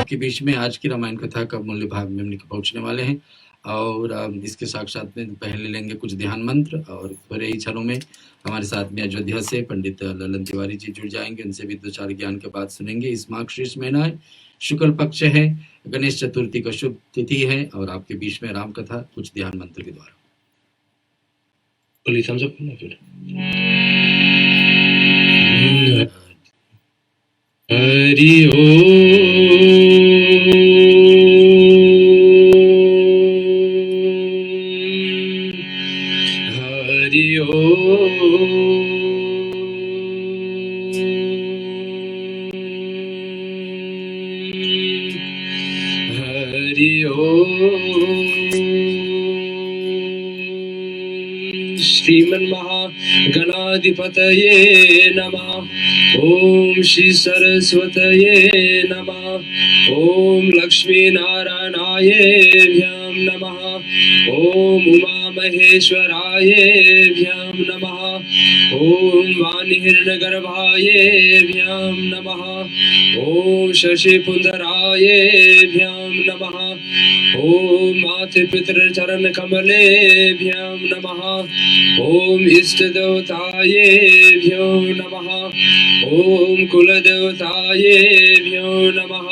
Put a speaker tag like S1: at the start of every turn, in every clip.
S1: आपके बीच में आज की रामायण कथा का मूल्य भाग में हम पहुंचने वाले हैं और इसके साथ साथ में पहले लेंगे कुछ ध्यान मंत्र और थोड़े ही क्षणों में हमारे साथ में अयोध्या से पंडित ललन तिवारी जी जुड़ जाएंगे। उनसे भी 2-4 ज्ञान के बात सुनेंगे। इस मार्गशीर्ष महीना है, शुक्ल पक्ष है, गणेश चतुर्थी का शुभ तिथि है और आपके बीच में राम कथा कुछ ध्यान मंत्र के द्वारा। हरि श्रीमन्महागणाधिपतये नमः। ओम श्री सरस्वतये नमः। ओम लक्ष्मी नारायणाय नमः। ओम उमा महेश्वराय नमः। ओम वाणिर्नगर्भाय नमः। ओम शशिपुंदराय नमः। ओम मातृपितृचरण कमले नमः। ओम इष्ट देवताय नमः। ओम कुलदेवताय नमः।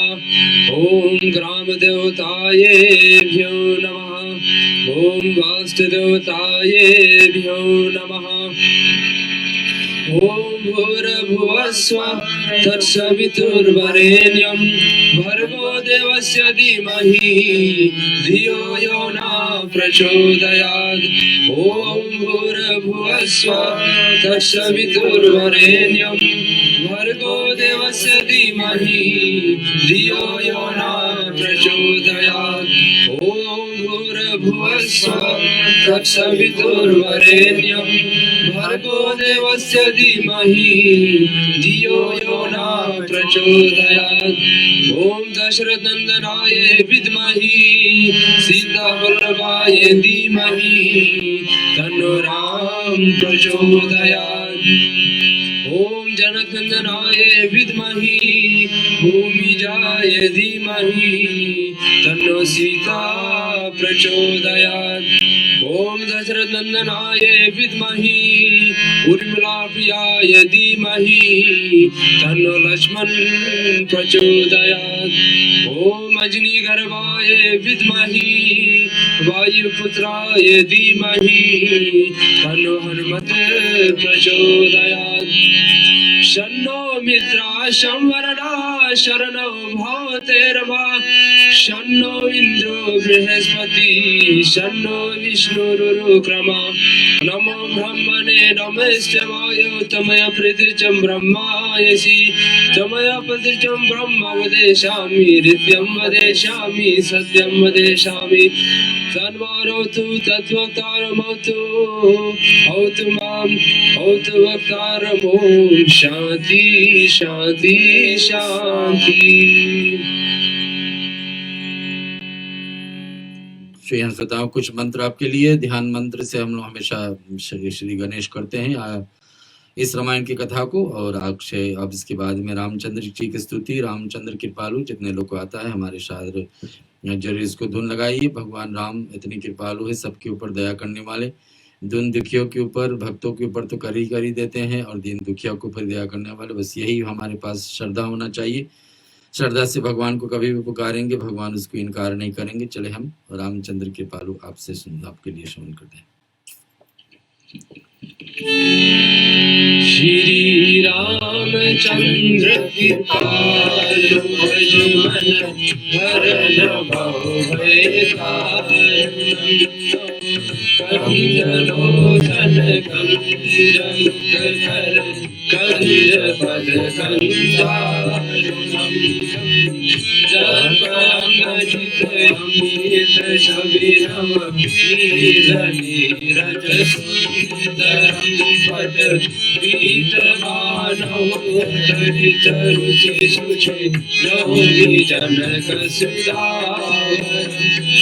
S1: ओम ग्राम देवताय नमः। ओम वास्तुदेवताय नमः। ओम भूर्भुवस्सुः तत्सवितुर्वरेण्यं भर्गो देवस्य धीमहि धियो यो न प्रचोदयात्। ओम भूर्भुवस्सुः तत्सवितुर्वरेण्यं भर्गो देवस्य धीमहि धियो यो न प्रचोदयात्। ओम भूर्भुवस्सुः तत्सवितुर्वरेण्यं भर्गो देवस्य धीमहि धियो यो न प्रचोदयात्। ओम दशरथनंदनाय विद्महि सीतावल्लभाय धीमहि तन्नो राम प्रचोदयात्। ओम जनकनंदनाय विद्महि भूमिजाय धीमहि तन्नो सीता प्रचोदयात्। ओम दशरथनंदनाय विद्महि उर्मिलाप्रियाय धीमहि तन्नो लक्ष्मण प्रचोदयात्। ओम अजनीगर्भाय विद्महि वायुपुत्राय धीमहि तन्नो हनुमत प्रचोदयात्। शन्नो मित्रा संवरणा शरणो भवतेर्वा शन्नो इंद्रो बृहस्पति शन्नो विष्णुरुक्रमा। नमो ब्रह्मणे नमस्ते वायो तमया प्रतिचं ब्रह्मायसि तमया प्रतिचं ब्रह्म वदेशामि हृद्यं वदेशामि सत्यं वदेशामि तन्मारोतु तत्वक्तारमौतु औतु मां औतु वक्तारम्। ओम शांति शांति शांति। श्रोताओं कुछ मंत्र आपके लिए। ध्यान मंत्र से हम लोग हमेशा श्री गणेश करते हैं इस रामायण की कथा को और अक्षय अब इसके बाद में रामचंद्र जी की स्तुति। रामचंद्र कृपालु जितने लोग को आता है हमारे साथ जरूर इसको धुन लगाइए। भगवान राम इतनी कृपालु है, सबके ऊपर दया करने वाले। दिन दुखियों के ऊपर भक्तों के ऊपर तो कर ही देते हैं और दिन दुखियों के ऊपर दया करने वाले। बस यही हमारे पास श्रद्धा होना चाहिए। श्रद्धा से भगवान को कभी भी पुकारेंगे, भगवान उसको इनकार नहीं करेंगे। चले हम रामचंद्र कृपालु आपसे आपके लिए श्रवण करते हैं। श्री रामचंद्र कृपालु भज मन हरन भव भय कंजलोचन कंजर कंज पद कंजारुणम जपअंगजित अमित शबीरम नीरज सुंदरम पद पीतमानो तरित रुचि सुचि नौमि जनक सुदावर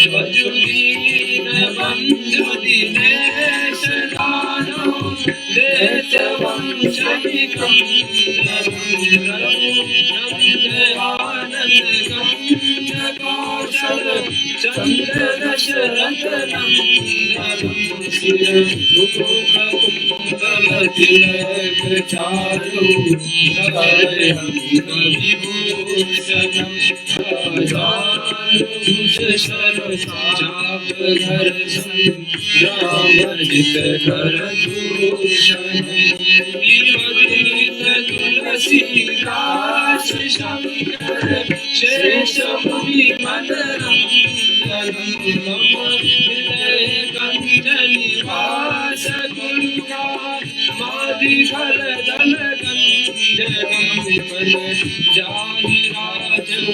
S1: स्वजुलीन बंधु दिनेश दानो देश वंशनिकं नंद आनंद
S2: गंध कौशल चंद्र दशरथ नंदनम सिर मुकुट कुंडल तिलक चारु धर विभूषणम शर चाप धर संग्रामजित कर दूषण तुलसी दास शंकर शेष मुनि मनरम कंठ निवास गुरुगा माधि फल दल जाहि राजू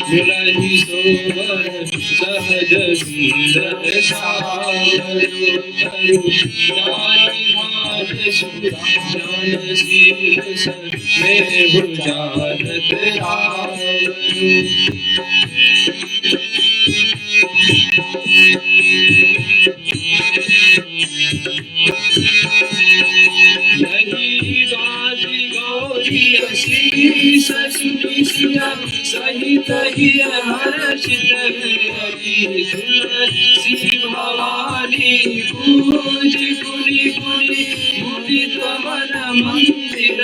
S2: दुलहि सोवर सहज सुंदर सावरु तरु नारी हाथ सुरान शीर्ष में बुझारत आवरु सहित हर्षित तुलसी भवानी पूज पुनि पुनि मुदित मन मंदिर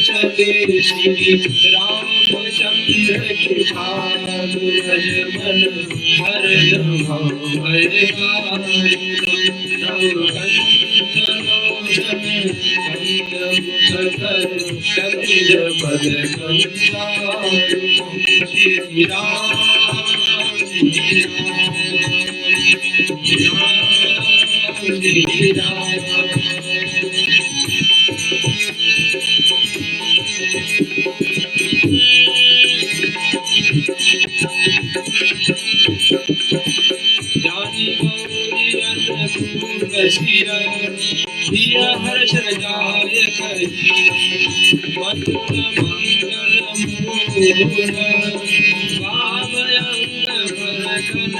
S2: चले श्री रामचंद्र के भाग मन हर पद श्री राम जानी गौरी अन्नपूर्ण हर्ष जाय कही मधुर मंगल मूल वामयंग भरतन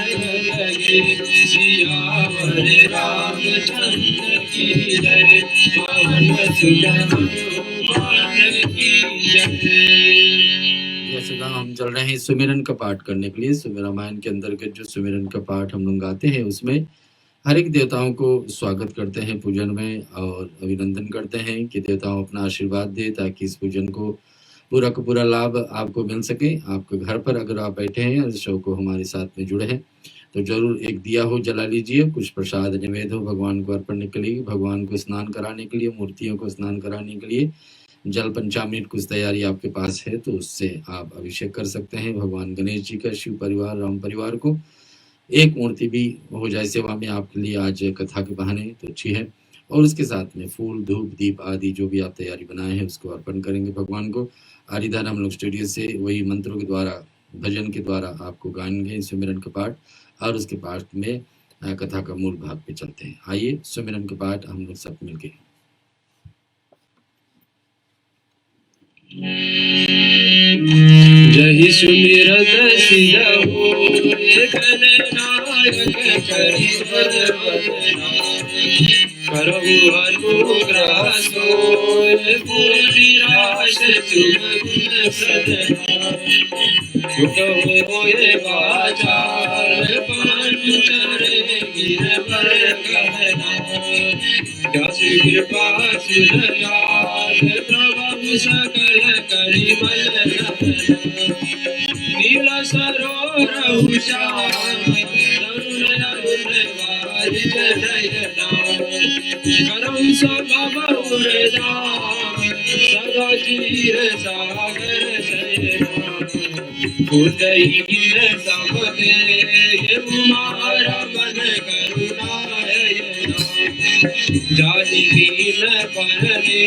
S2: लगे सियावर रामचंद्र की जय पवन सुत हनुमान की जय।
S1: सदा हम चल रहे हैं सुमिरन का पाठ करने के लिए। सुमिर रामायण के अंतर्गत जो सुमिरन का पाठ हम लोग गाते हैं उसमें हर एक देवताओं को स्वागत करते हैं पूजन में और अभिनंदन करते हैं कि देवताओं अपना आशीर्वाद दे ताकि इस पूजन को पूरा का पूरा लाभ आपको मिल सके। आपके घर पर अगर आप बैठे हैं इस शो को हमारे साथ में जुड़े हैं तो जरूर एक दिया हो जला लीजिए, कुछ प्रसाद निवेद हो भगवान को अर्पण के लिए, भगवान को स्नान कराने के लिए, मूर्तियों को स्नान कराने के लिए जल पंचामृत कुछ तैयारी आपके पास है तो उससे आप अभिषेक कर सकते हैं। भगवान गणेश जी का, शिव परिवार, राम परिवार को एक मूर्ति भी हो जाए सेवा में आपके लिए आज कथा के बहाने तो अच्छी है। और उसके साथ में फूल, धूप, दीप आदि जो भी आप तैयारी बनाए हैं उसको अर्पण करेंगे भगवान को। आरिधार हम लोग स्टूडियो से वही मंत्रों के द्वारा, भजन के द्वारा आपको गाएंगे सुमिरन का पाठ और उसके पाठ में कथा का मूल भाग पे चलते हैं। आइए सुमिरन का पाठ हम लोग सब मिलके।
S2: जहि सुमिरत सिरहु गणनायक करिवर वदना करहु अनुग्रह सोय पूर्णिराश सुगुण सदना सुखो होए बाचार पंचर गिरवर गहना जसु कृपा सुनयार प्रभु सकल करिमल नील सरोवर उषार तरुण अरुण वारिज नयना करहु सब उरदान सदा चीर सागर शयना उदयीन समदे उमारा मन करुणायना जानि लीन परने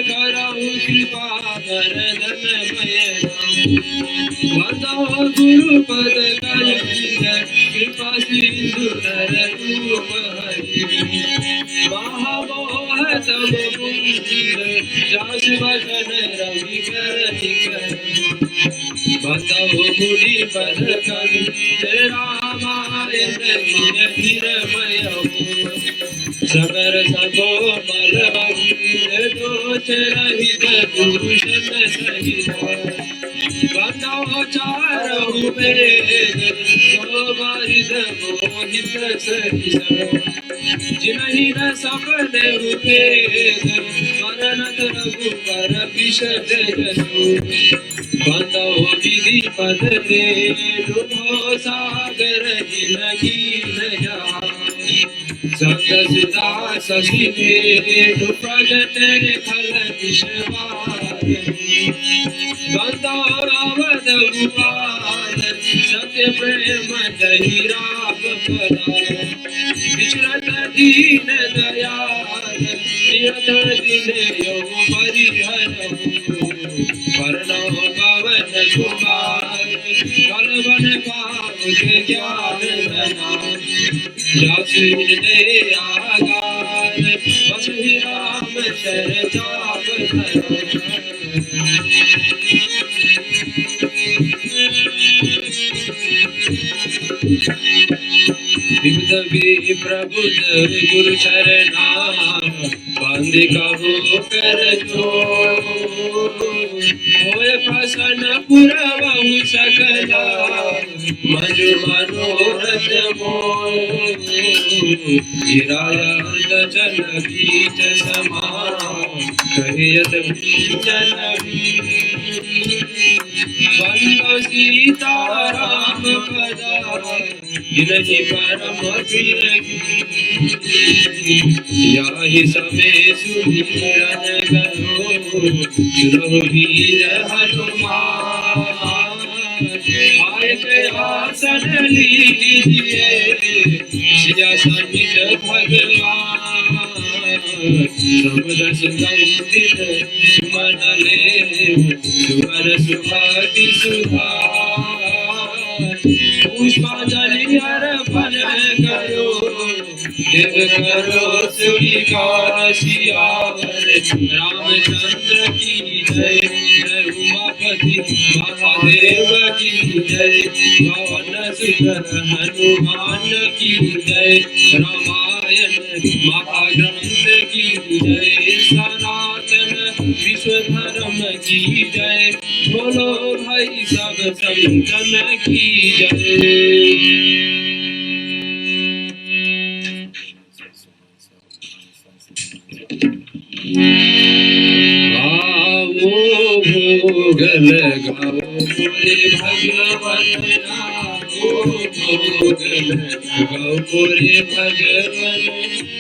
S2: करहु कृपा वरदन मयना वंदो गुरुपद कलंद कृपा सिंधु नर रूप हरि महामोह तम मुंदिर जास वदन रवि कर निकर वंदो मुनि पद कंद रामायण गिरमय सगर सगो मलवंद दोष रहित भूषण सहित बंदो चारहु वेद सो बारिद मोहित सरिस जिनहि न सपने भेद मरनत रघुबर विशद जसु बंदो विधि पद दे डूबो सागर जिनगी न जाए संगसदा शशि भेद प्रगट फल विश्वास बंदावद गुपाल सत्य प्रेम जहि राम पदा विचरत दीन दयाल नियत दिन यो परिहर वर्णो पवन कुमार कलवन पाव ज्ञान धना जासु दे आगार बसहि राम चरचाव विबुध प्रबुध गुरु चरना बंदि कहो कर जो होय प्रसन्न पुरवहु सकला मजु मनोरथ मोय गिरायत जन बीज समा कहियत बीजन बंदो सीता राम पदा जिनहि परम प्रिय याहि समय सुमिरन करो सुरहु वीर हनुमान आय के आसन लीजिए सिया समित भगवान समद सुगंधित सुमन ले सुवर सुहाति सुधा पुष्पांजलि अर्पण करो देव करो स्वीकार सियावर रामचंद्र की जय जय उमापति महादेव की जय पवन सुत हनुमान की जय रामायण महाग्रंथ की जय सनातन विश्व धर्म की जय बोलो भाई सब संतन की जय। आओ भोग लगाओ मोरे भगवन आओ भोग लगाओ मोरे भगवन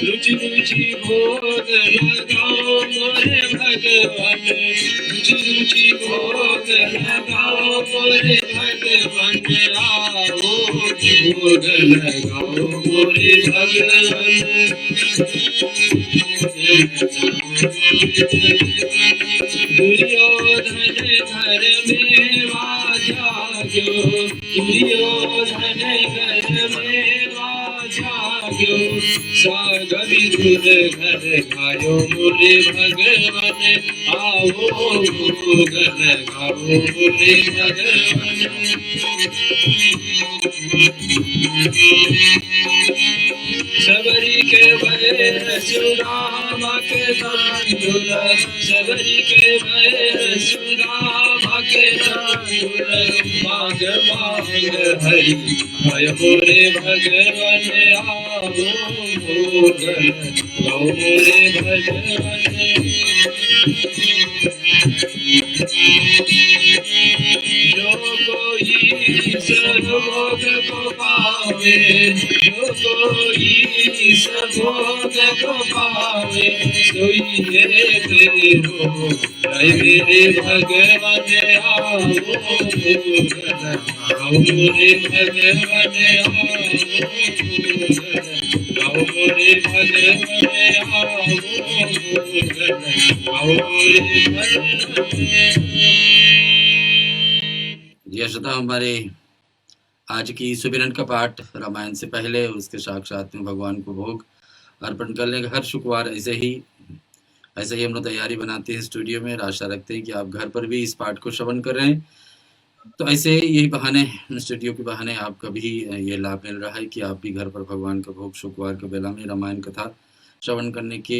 S2: रुचि रुचि भोग लगाओ मोरे भगवन रुचि रुचि भोग लगाओ मोरे भगवन आओ भोग लगाओ मोरे भगवन दुर्योधन घर में जाग्यो दुर्योधन घर में जाग्यो साग विदुर घर खायो मोरे भगवन आओ भोग लगाओ मोरे भगवन सबरी के बैर सुदामा के तांडुल सबरी के बैर सुदामा के तांडुल मांग मांग हरि भय मोरे भगवन आओ भोग लगाओ मोरे भगवन जो कोई सर्वोग को पावे जो कोई सर्वोग को पावे सोई है तेरो जय मेरे भगवन आओ भोग लगाओ मोरे भगवन आओ मोरे भगवन आओ भोग लगाओ मोरे भगवन।
S1: यशदा हमारे आज की सुबिरन का पाठ रामायण से पहले उसके साक्षात में भगवान को भोग अर्पण करने का हर शुक्रवार ऐसे ही हम लोग तैयारी बनाते हैं स्टूडियो में। आशा रखते हैं कि आप घर पर भी इस पाठ को श्रवण कर रहे हैं। तो ऐसे यही बहाने स्टूडियो के बहाने आपका भी ये लाभ मिल रहा है कि आप भी घर पर भगवान का भोग शुक्रवार के बेला में रामायण कथा श्रवण करने के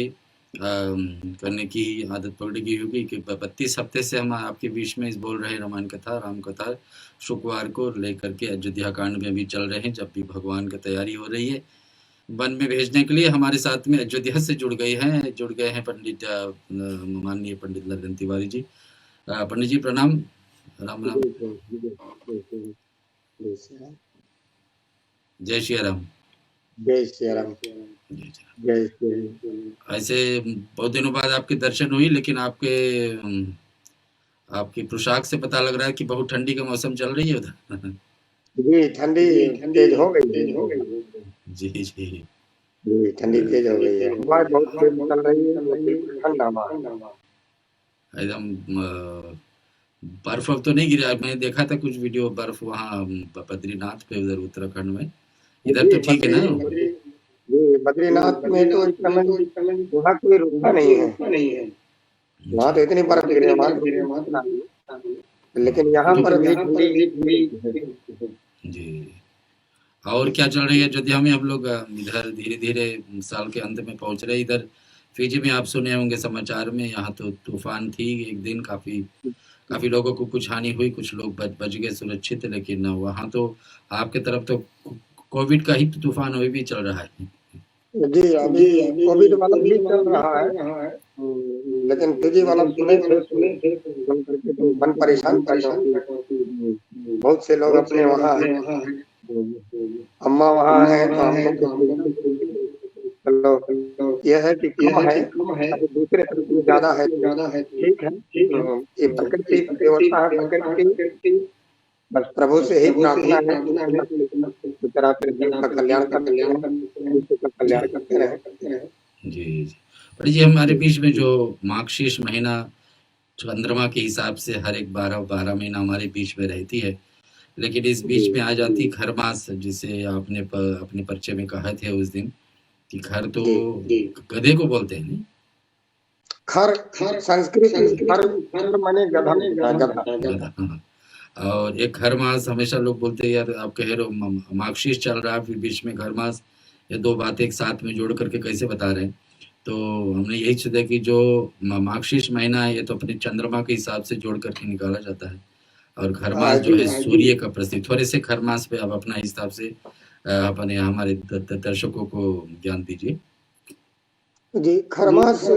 S1: करने की आदत पकड़ गई होगी कि 32 हफ्ते से हम आपके बीच में इस बोल रहे हैं रामायण कथा, राम कथा शुक्रवार को लेकर के अयोध्या कांड में भी चल रहे हैं, जब भी भगवान की तैयारी हो रही है वन में भेजने के लिए। हमारे साथ में अयोध्या से जुड़ गए हैं पंडित माननीय पंडित ललन तिवारी जी। पंडित जी प्रणाम, राम राम, जय श्री राम।
S3: जय श्री राम।
S1: जय श्री राम।
S3: जय श्री
S1: ऐसे बहुत दिनों बाद आपके दर्शन हुई, लेकिन आपकी पोशाक से पता लग रहा है कि बहुत ठंडी का मौसम चल रही है उधर।
S3: जी, ठंडी तेज हो गई।
S1: जी जी
S3: जी, ठंडी तेज हो गई है। हवा बहुत तेज चल रही है, ठंडा हवा।
S1: एकदम बर्फ तो नहीं गिरा, मैंने देखा था कुछ वीडियो, बर्फ वहाँ बद्रीनाथ पे उधर उत्तराखंड में, इधर तो ठीक है ना?
S3: जी, बद्रीनाथ में तो इस समय वहाँ कोई रुका नहीं है। वहाँ तो इतनी बर्फ गिरी है, लेकिन यहाँ पर भी
S1: जी। और क्या चल रही है अयोध्या में? हम लोग इधर धीरे धीरे साल के अंत में पहुंच रहे। इधर फिजी में आप सुने होंगे समाचार में, यहाँ तो तूफान थी एक दिन, काफी लोगों को कुछ हानि हुई, कुछ लोग बच गए सुरक्षित, लेकिन वहाँ तो आपके तरफ तो कोविड का ही तूफान भी चल रहा है।
S3: जी, अभी कोविड वाला भी चल रहा है, लेकिन फिजी वाला सुने थे तो मन परेशान था, बहुत से लोग अपने वहाँ अम्मा वहाँ है, तो हम लोग चलो यह है कि कम है, दूसरे तरफ ज्यादा है, ठीक है। ये प्रकृति व्यवस्था है, प्रकृति बस प्रभु से ही प्रार्थना है का कल्याण करते रहे।
S1: जी जी, हमारे बीच में जो मार्गशीर्ष महीना चंद्रमा के हिसाब से हर एक 12 महीना हमारे बीच में रहती है, लेकिन इस बीच में आ जाती खरमास, जिसे आपने अपने परिचय में कहा थे उस दिन कि खर तो गधे को बोलते हैं।
S3: खर संस्कृत माने गधा।
S1: और एक खर मास हमेशा लोग बोलते हैं, यार आप कह रहे हो मार्गशीर्ष चल रहा है, फिर बीच में खर मास, ये दो बातें एक साथ में जोड़ करके कैसे बता रहे हैं? तो हमने यही सोचा कि जो मार्गशीर्ष महीना है, ये तो अपने चंद्रमा के हिसाब से जोड़ करके निकाला जाता है, और खरमास जो है सूर्य का प्रतीक। थोड़े से खरमास पे आप अपना हिसाब से अपने हमारे दर्शकों को ज्ञान दीजिए।
S3: जी, खरमास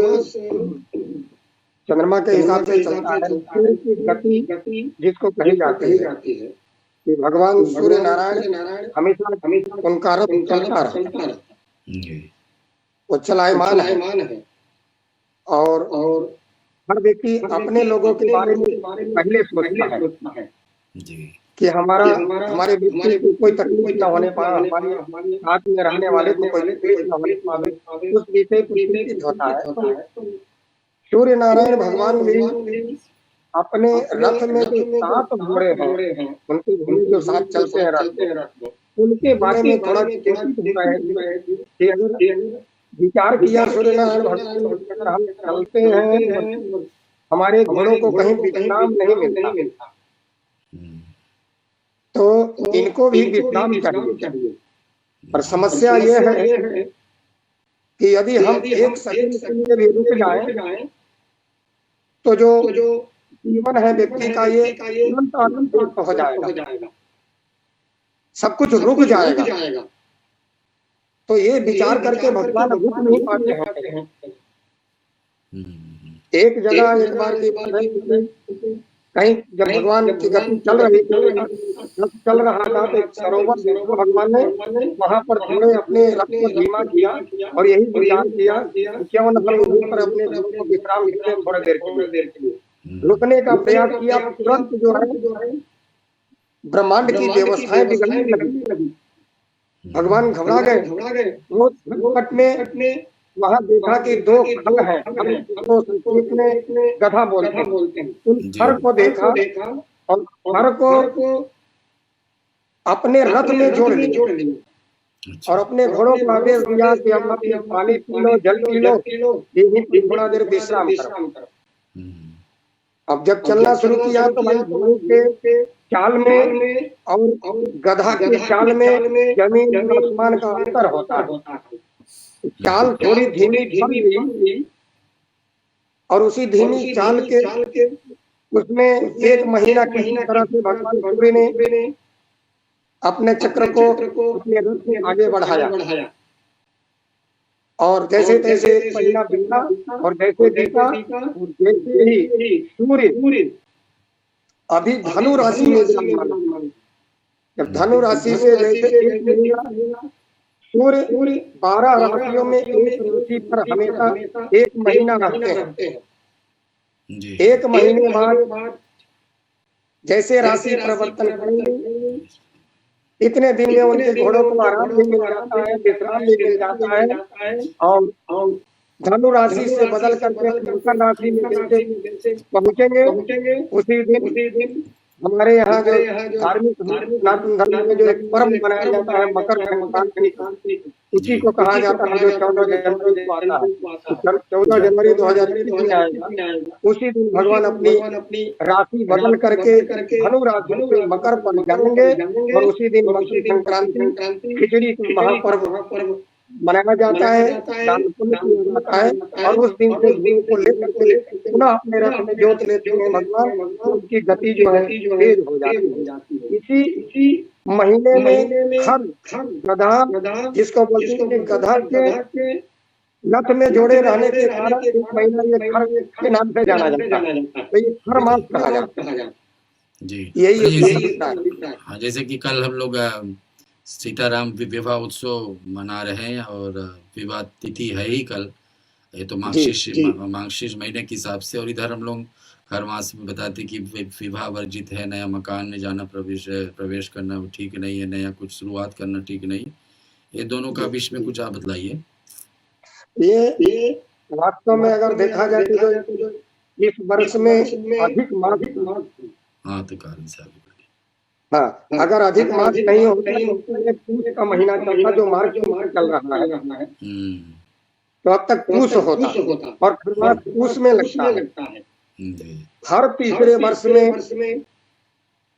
S3: चंद्रमा के हिसाब से चलता है। सूर्य की गति जिसको कही जाती है कि भगवान सूर्य नारायण हमेशा उनका रथ चलता रहता है, वो चलायमान है, और हर व्यक्ति अपने लोगों के बारे में पहले सोचता है कि हमारे व्यक्ति को कोई तकलीफ न होने पाए, हमारे साथ में रहने वाले को कोई तकलीफ न होने पाए, उस विषय को चिंतित होता है। सूर्य नारायण भगवान भी अपने रथ में जो 7 घोड़े हैं, उनके घोड़े जो साथ चलते हैं रथ, उनके बारे में थोड़ा चिंतित हो रहे हैं कि अगर विचार किया सूर्य नारायण भगवान अगर हम चलते हैं, हमारे घोड़ों को कहीं विश्राम नहीं मिलता, तो इनको भी विश्राम चाहिए। पर समस्या ये है कि यदि हम एक सेकंड के लिए भी रुक जाएं, तो जो जीवन है व्यक्ति का ये तुरंत अनंत हो जाएगा, सब कुछ रुक जाएगा। तो ये विचार करके भगवान रुक नहीं पाते हैं। एक जगह एक बार की बात है, कहीं जब भगवान की गति चल रही थी, चल रहा था, तो एक सरोवर देखो भगवान ने वहां पर थोड़े अपने रथ को धीमा किया और यही विचार किया क्यों न हम वहीं पर अपने रथ को विश्राम लेते हैं थोड़ी देर के लिए। रुकने का प्रयास किया, तुरंत जो है ब्रह्मांड की व्यवस्थाएं बिगड़ने लगी। भगवान घबरा गए। वो संकट में वहां देखा कि 2 खल हैं, तो संस्कृत में गधा बोलते हैं। उन खर को देखा और खर को अपने रथ में जोड़ लिया और अपने घोड़ों को आदेश दिया कि हम अपने पानी पी लो, जल पी लो, यहीं थोड़ा देर विश्राम करो। अब जब चलना शुरू किया तो भाई घोड़े के चाल में और गधा के चाल में जमीन और आसमान का अंतर होता है। चाल थोड़ी धीमी हुई और उसी धीमी चाल के उसमें 1 महीना किसी तरह से भगवान सूर्य ने अपने चक्र को अपने रथ में आगे बढ़ाया और जैसे तैसे महीना बीता और जैसे बीता और जैसे ही सूर्य अभी धनु राशि में विराजमान, जब धनु राशि से जैसे 1 महीना सूर्य 12 राशियों में एक राशि पर हमेशा 1 महीना रहते हैं।
S1: जी
S3: 1 महीने बाद जैसे राशि परिवर्तन करेंगे इतने दिन में उनके घोड़ों को आराम भी मिल जाता है, विश्राम भी मिल जाता है और धनु राशि से बदल करके मकर राशि में जैसे पहुंचेंगे उसी दिन हमारे यहाँ जो धार्मिक सनातन धर्म में जो एक पर्व मनाया जाता है मकर संक्रांति, उसी को कहा जाता है जो 14 जनवरी को आता है। 14 जनवरी 2021 में आएगा। उसी दिन भगवान अपनी राशि बदल करके धनु राशि से मकर पर जाएंगे और उसी दिन मकर संक्रांति खिचड़ी का महापर्व मनाया जाता है, दान पुण्य किया जाता है और उस दिन से घोड़ों को लेकर के पुनः अपने रथ में जोत लेते हैं भगवान, उनकी गति जो है तेज हो जाती है। इसी महीने में हर गधा जिसको बोलते हैं गधा के रथ में जोड़े रहने के कारण 1 महीना ये खर के नाम से जाना जाता है, तो ये खर मास कहा जाता है।
S1: जी
S3: यही
S1: हाँ, जैसे कि कल हम लोग सीताराम विवाह उत्सव मना रहे हैं और विवाह तिथि है ही कल, ये तो मार्गशीर्ष महीने के हिसाब से, और इधर हम लोग हर मास में बताते कि विवाह वर्जित है, नया मकान में जाना प्रवेश करना ठीक नहीं है, नया कुछ शुरुआत करना ठीक नहीं। ये दोनों का विषय में कुछ आप बतलाइए।
S3: ये वास्तव में अगर देखा जाए तो इस वर्ष में अधिक मास
S1: हाँ तो कारण से
S3: हाँ, अगर अधिक मास नहीं होता तो पूस का महीना चलता जो मार्च चल रहा है तो अब तक पूस होता और पूस में लगता है। हर तीसरे वर्ष में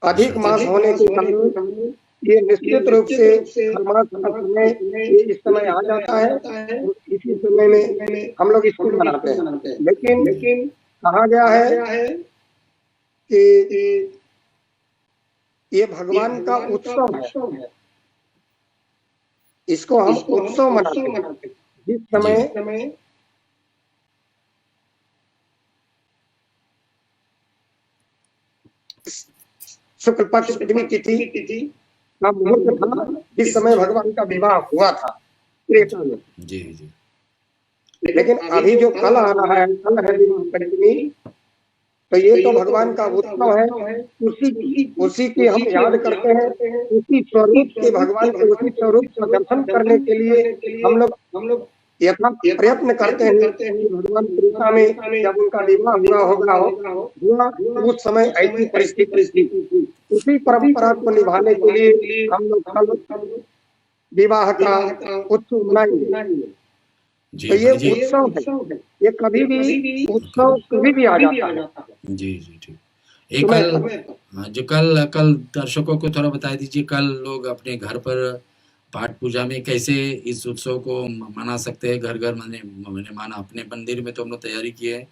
S3: अधिक मास होने के कारण ये निश्चित रूप से इस समय आ जाता है। इसी समय में हम लोग इसको मनाते हैं, लेकिन कहा गया है कि ये भगवान का उत्सव है, इसको हम उत्सव मनाते हैं। जिस समय शुक्ल पक्ष पंचमी तिथि का मुहूर्त था, जिस समय भगवान का विवाह हुआ था त्रेता में।
S1: जी
S3: लेकिन अभी जो कल आ रहा है, कल है पंचमी, तो ये तो भगवान का उत्सव है, उसी की हम याद करते हैं। उसी स्वरूप के भगवान के उसी स्वरूप का दर्शन करने के लिए हम लोग यथा प्रयत्न करते हैं कि भगवान त्रेता में जब उनका विवाह हुआ उस समय ऐसी परिस्थिति उसी परंपरा को निभाने के लिए हम लोग कल विवाह का उत्सव मनाएंगे। तो ये उत्सव है, ये कभी भी उत्सव कभी भी आ जाता है।
S1: जी ठीक। एक कल दर्शकों को थोड़ा बता दीजिए, कल लोग अपने घर पर पाठ पूजा में कैसे इस उत्सव को मना सकते हैं। घर मैंने माना अपने मंदिर में तो हम लोग तैयारी किए हैं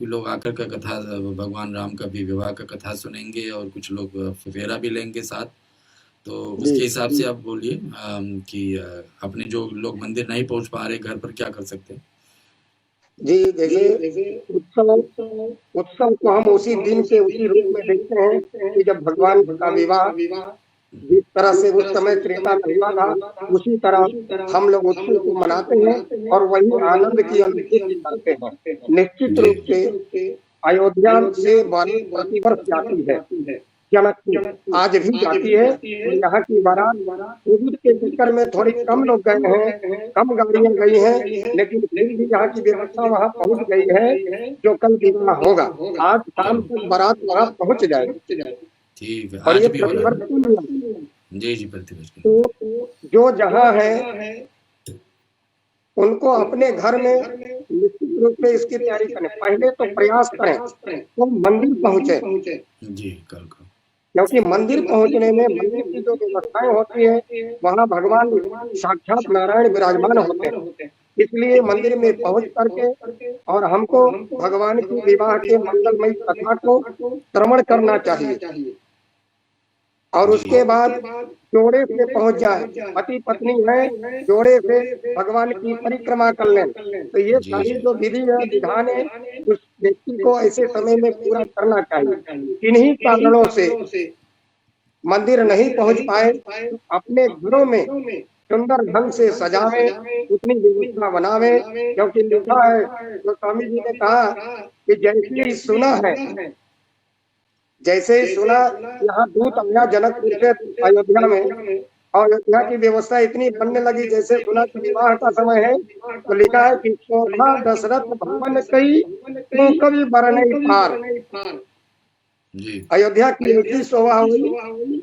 S1: कि लोग आकर का कथा भगवान राम का भी विवाह का कथा सुनेंगे और कुछ लोग फेरा भी लेंगे साथ, तो उसके हिसाब से आप बोलिए कि अपने जो लोग मंदिर नहीं पहुंच पा रहे घर पर क्या कर सकते हैं।
S3: जी जैसे उत्सव को हम उसी दिन के उसी रूप में देखते हैं कि जब भगवान का विवाह जिस तरह से उस समय त्रेता में हुआ था, उसी तरह हम लोग उत्सव को मनाते हैं और वही आनंद की अनुभूति करते हैं। निश्चित रूप से अयोध्या से वाणी प्रतिवर्ष जाती है, जनकपुर आज भी जाती है। यहाँ की बारात कोविड के चक्कर में थोड़ी कम लोग गए हैं, कम गाड़ियां गई हैं, लेकिन फिर भी यहाँ की व्यवस्था वहाँ पहुँच गई है। जो कल विवाह होगा आज शाम तक बारात वहाँ पहुँच जाएगी।
S1: ठीक है,
S3: और ये
S1: जी प्रतिवर्ष।
S3: तो जो जहाँ है उनको अपने घर में निश्चित रूप से इसकी तैयारी करें। पहले तो प्रयास करें तो मंदिर पहुँचे
S1: जी कल को,
S3: क्योंकि मंदिर पहुंचने में मंदिर की जो व्यवस्थाएं होती है वहाँ भगवान साक्षात नारायण विराजमान होते हैं। इसलिए मंदिर में पहुंच करके और हमको भगवान की विवाह के मंगलमयी कथा को श्रवण करना चाहिए। और उसके बाद जोड़े से पहुंच जाए, पति पत्नी है जोड़े से भगवान की परिक्रमा कर लें। तो ये सारी जो विधि है विधान है उस व्यक्ति को ऐसे समय में पूरा करना चाहिए। किन्हीं कारणों से मंदिर नहीं पहुंच पाए तो अपने घरों में सुंदर ढंग से सजावे, उतनी व्यवस्था बनावे, क्योंकि लिखा है जो स्वामी जी ने कहा कि जैसे ही सुना है, जैसे ही सुना यहाँ दूत आया जनकपुर से अयोध्या में, अयोध्या की व्यवस्था इतनी बनने लगी, जैसे सुना कि विवाह का समय है तो लिखा है कि शोभा दशरथ भवन कई तो कभी बरनई पार। अयोध्या की ऐसी शोभा हुई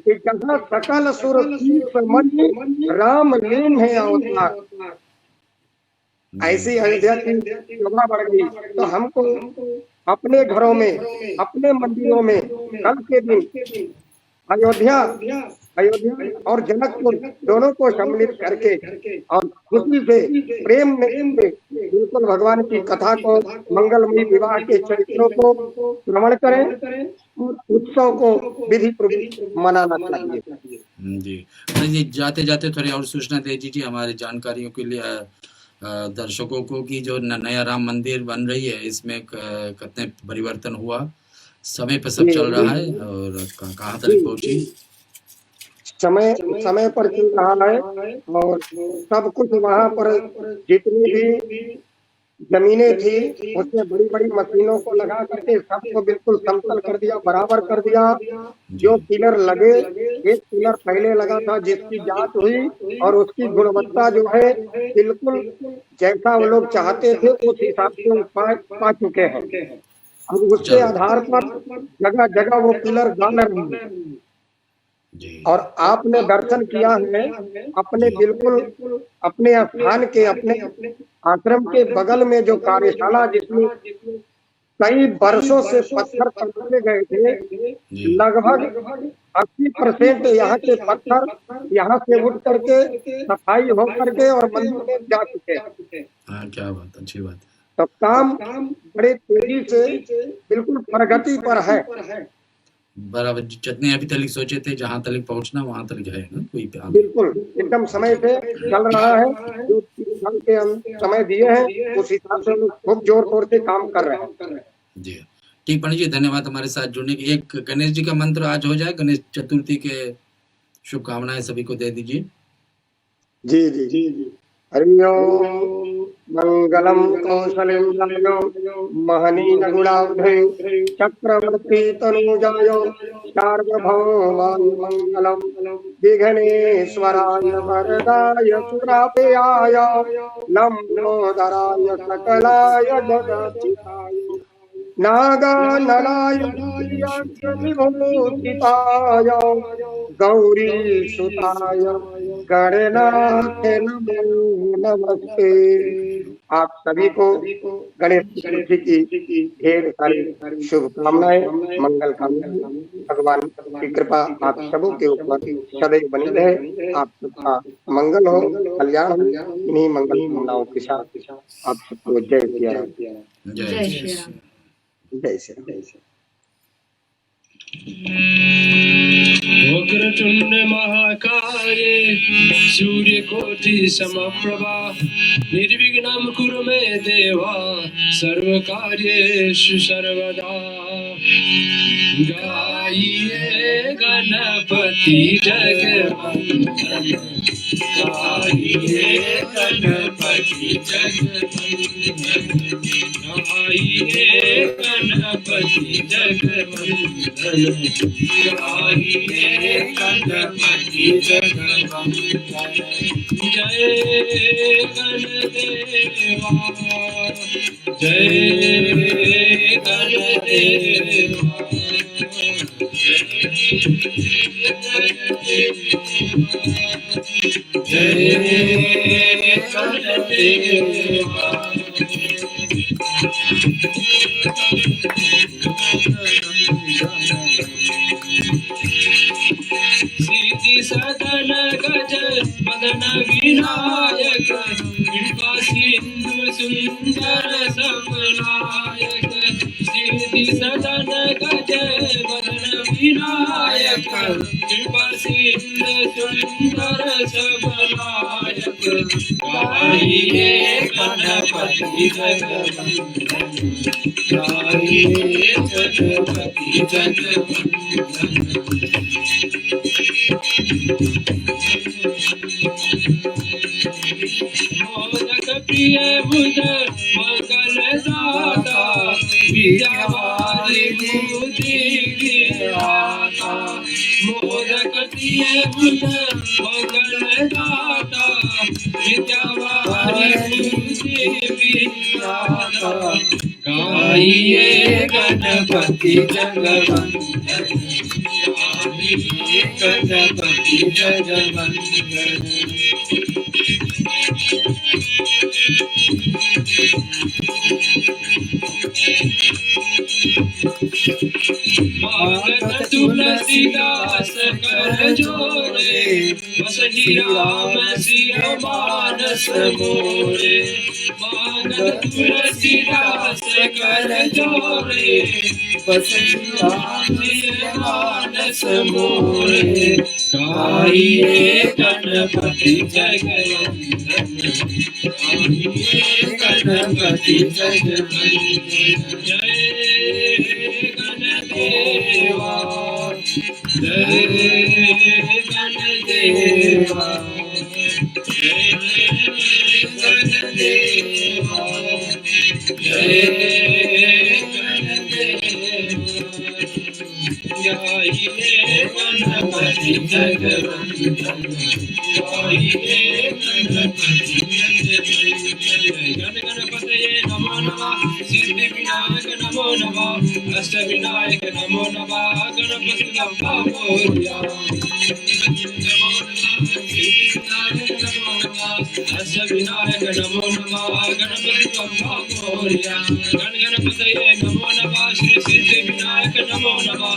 S3: कि जहाँ सकल सुर मणि राम लीन है अवतार, ऐसी अयोध्या की शोभा बढ़ गई। तो हमको अपने घरों में, अपने मंदिरों में कल के दिन अयोध्या और जनकपुर दोनों को सम्मिलित करके और खुशी से प्रेम में बिल्कुल भगवान की कथा को, मंगलमयी विवाह के चरित्रों को श्रवण करें और उत्सव को विधि पूर्वक मनाना चाहिए।
S1: जी, जाते जाते थोड़ी और सूचना दे दीजिए हमारे जानकारियों के लिए दर्शकों को कि जो नया राम मंदिर बन रही है इसमें कितने परिवर्तन हुआ, समय पर सब चल रहा है और कहाँ तक पहुंची?
S3: समय पर चल रहा है और सब कुछ वहाँ पर जितनी भी जमीनें थी उसमें बड़ी बड़ी मशीनों को लगा करके सबको बिल्कुल समतल कर दिया, बराबर कर दिया। जो पिलर लगे, एक पिलर पहले लगा था जिसकी जांच हुई और उसकी गुणवत्ता जो है बिल्कुल जैसा वो लोग चाहते थे उस हिसाब से पा चुके हैं। अब उसके आधार पर जगह जगह वो पिलर गाड़ रहे हैं और आपने दर्शन किया है अपने बिल्कुल अपने स्थान के, अपने आश्रम के बगल में जो कार्यशाला जिसमें कई वर्षों से पत्थर पकड़े गए थे, लगभग 80% यहाँ के पत्थर यहाँ से उठ करके सफाई हो करके और मंदिर में जा चुके हैं।
S1: क्या बात, अच्छी बात है।
S3: तो काम बड़े तेजी से बिल्कुल प्रगति पर है।
S1: बराबर, जितने अभी तक सोचे थे जहाँ तक पहुँचना वहाँ तक है ना, कोई
S3: बिल्कुल एकदम समय से चल रहा है। जो के हम समय दिए हैं उस हिसाब से हम खूब जोर शोर से काम कर रहे हैं।
S1: जी ठीक, पंडित जी धन्यवाद हमारे साथ जुड़ने की। एक गणेश जी का मंत्र आज हो जाए, गणेश चतुर्थी के शुभकामनाएं सभी को दे दीजिए।
S3: जी जी जी जी। हरि ओम मंगलम कौशलेन्द्राय महनीय गुणाब्धे चक्रवर्ती तनुजाय सार्वभौमाय मंगलम विघ्नेश्वराय वरदाय सुरापेयाय लंबोदराय सकलाय जगज्जिताय नागानलाय विभूषिताय गौरी सुताय गणनाथ नमो नमस्ते। आप सभी को गणेश चतुर्थी की ढेर सारी शुभकामनाएं, मंगल कामनाएं। भगवान की कृपा आप सबों के ऊपर सदैव बनी रहे। आप सबका मंगल हो, कल्याण हो। इन्हीं मंगल कामनाओं के साथ आप सबको जय श्री राम।
S1: जय श्री राम।
S3: जय श्री राम।
S2: वक्रतुंड महाकाय सूर्यकोटि समप्रभा निर्विघ्नं कुरु मे देवा सर्वकार्येषु सर्वदा। गाइए गणपति जगवंदन, गाइए गणपति जगवंदन, गाइए गणपति जगवंदन, गाइए गणपति जगवंदन। जय गणदेवा, जय गणदेवा, जय गणदेवा। सिद्धि सदन गज मदन विनायक कृपा सिंधु विनायक कृपा सिंधु सुंदर सबनायक गाइए गणपति जगवंदन गाइए गणपति जगवंदन मोदक प्रिय बुध मंगल दाता विद्यावारी बुद्धि विधाता मोदक प्रिय बुध मंगल दाता विद्यावारी बुद्धि विधाता गाइए गणपति जगवंदन गाइए गणपति जगवंदन मागत तुलसीदास कर जोरे बसहि राम सिया मानस मोरे मागत तुलसीदास कर जोरे बसहि राम सिया मानस मोरे गाइए गणपति जगवंदन गाइए गणपति जगवंदन जय गणदेवा जय गणदेवा जय गणदेवा जय गणदेवा गाइए गणपति जगवंदन गाइए गणपति गण गणपतये नमो नमः सिद्धि विनायक नमो नमः अष्ट विनायक नमो नमः गणपति बप्पा मोरया अष्ट विनायक नमो नमः गणपति बप्पा मोरया गण गणपतये नमो नमः श्री सिद्धि विनायक नमो नमः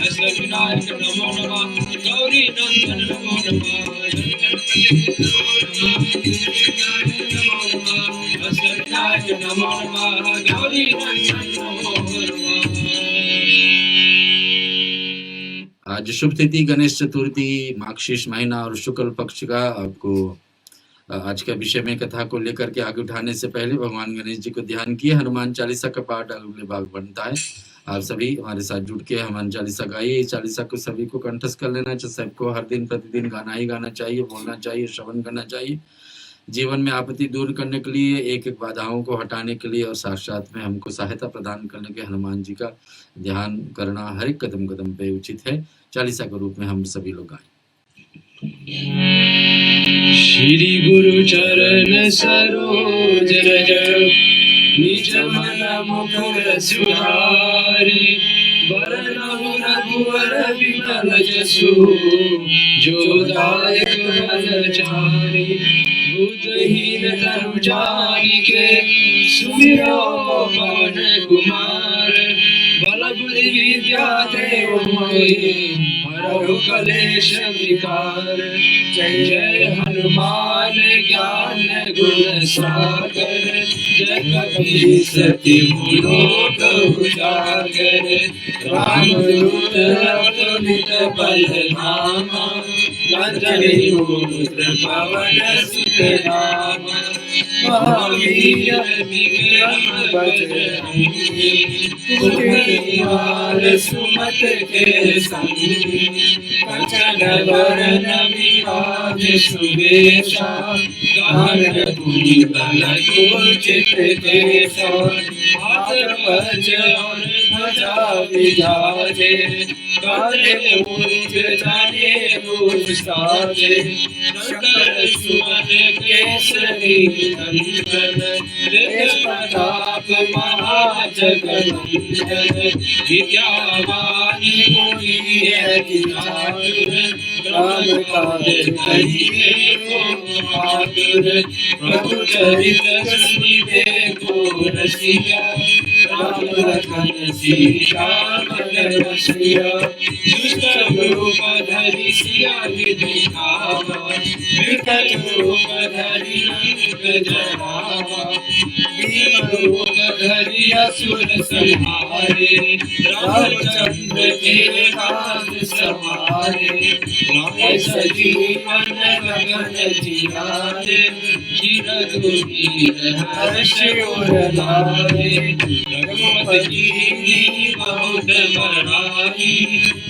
S2: अष्ट विनायक नमो नमः गौरी नंदन नमो नमः गण गणपति नमो नमः अष्ट विनायक नमो नमः गौरी नंदन नमो नमः।
S1: आज शुभ तिथि गणेश चतुर्थी माघशीर्ष महीना और शुक्ल पक्ष का आपको आज का विषय में कथा को लेकर के आगे उठाने से पहले भगवान गणेश जी को ध्यान किए हनुमान चालीसा का पाठ अगले भाग बनता है। आप सभी हमारे साथ जुड़ के हनुमान चालीसा गाइए। इस चालीसा को सभी को कंठस्थ कर लेना चाहिए। सबको हर दिन प्रतिदिन गाना ही गाना चाहिए, बोलना चाहिए, श्रवण करना चाहिए। जीवन में आपत्ति दूर करने के लिए, एक एक बाधाओं को हटाने के लिए और साथ साथ में हमको सहायता प्रदान करने के हनुमान जी का ध्यान करना हर एक कदम कदम पे उचित है। चालीसा के रूप में हम सभी लोग गाएं।
S2: श्री गुरु चरण सरोज रज निज मन मुकुर सुधारि वरनहु रघुवर विमल जसु जो दायक फल चारि बुद्धहीन तनु जानिके सुमिरो पवन कुमार बल बुद्धि विद्या देव मोहि हरहु कलेश विकार जय जय हनुमान ज्ञान गुण सागर जय कपीस तिहु लोक उजागर रामदूत अतुलित बल धामा अंजनी पुत्र पवन सुत नामा महावीर विक्रम बजरंगी कुमतिहार सुमत के संगी कंचन वरण विराज सुबेशा गानपुरी बल कुचित केशा हाथ वज्र और ध्वजा विराजे कांधे मूंज जाने मूंज साजे शंकर सुमन केसरी नंदन तेज प्रताप महाजगवंदन विद्यावानी गुणी चातुर राम काज करिए को आतुर प्रभु चरित सुनिबे को रसिया राम लखन सीता मन रसिया दुष्ट रूप धरि सिया दिखावा विकट रूप धरि लंक जरावा भीम रूप धरि असुर संहारे, रामचंद्र के काज सवारे, लाए सजीवन गगन जियारे, गिर रघुवीर हर्ष उर लाए, रघुपति कीन्ही बहुत बड़ाई,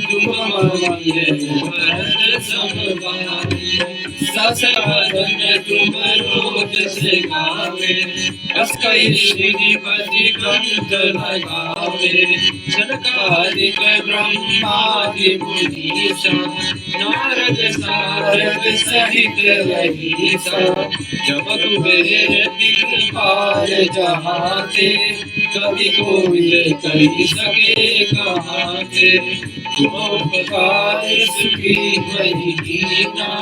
S2: तुम मम भरत सम भाई, ससवदन तुम रोज से गावे, बस कई श्रीपति कंठ लगावे, सनकादिक ब्रह्मादि मुनीसा, नारद सारद सहित रहीसा, जब कुबेर दिखपाल जहाते, कवि कोविद कहि सके कहाते, तुम उपकार सुखी मही कीना,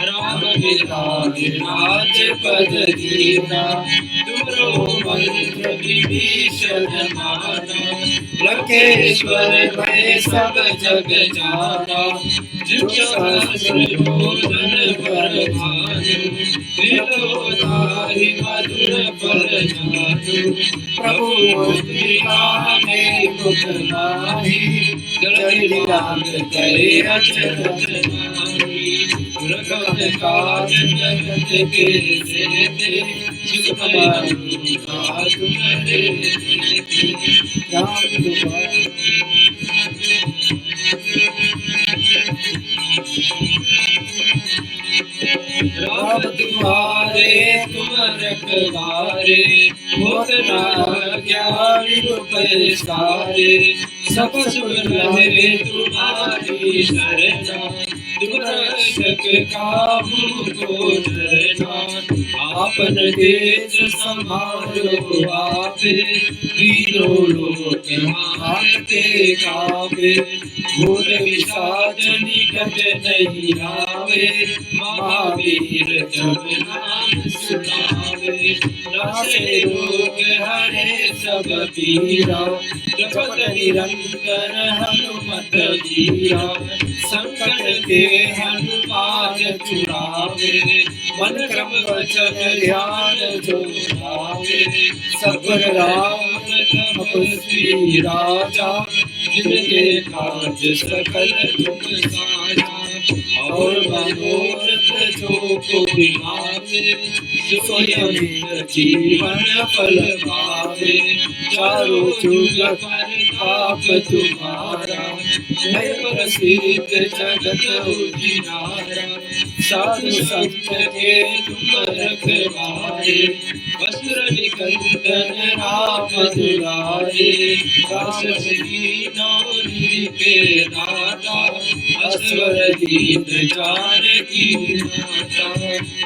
S2: राम बिराज राजपद दीना, तुमरो मंत्र विभीषण माना, लंकेश्वर भय सब जग जाना, जो सहस्र योजन पर भानु, त्रिलोकाहि मधुर फल जानु, प्रभु मुद्रिका में मुख माहि, जय राम जय अचरज नाहि, रघुपत काज जगत के जेते, सुख पाई तुम देते, राम दुआरे राम तुम्हारे तुम रखवारे, होत न ज्ञानी रूप सारे, सब सुन रहे तुम्हारी शरणा, तुम रक्षक काहू को डरना, आपन तेज संभालो आपे, तीनों लोक हारते कापे, भूत पिशाच निकट नहीं आवे, महावीर जब नाम सुनावे, नासे रोग हरे सब पीरा, जपत निरंतर हनुमत वीरा, संकट के हनुमान छुड़ावे, मन क्रम वचन ध्यान जो लावे, सबर राम तपस्वी राजा, जिनके काज सकल तुम साजा, और मनोरथ जो कोई मांगे, स्वयं जीवन फल पावे, चारों जुग परताप तुम्हारा, जय प्रसिद्ध जगत उजियारा, साधु संत के तुम रखवारे, असुर निकंदन राम दुलारे, दास नौरी के दाता, असवर दीन जानकी माता,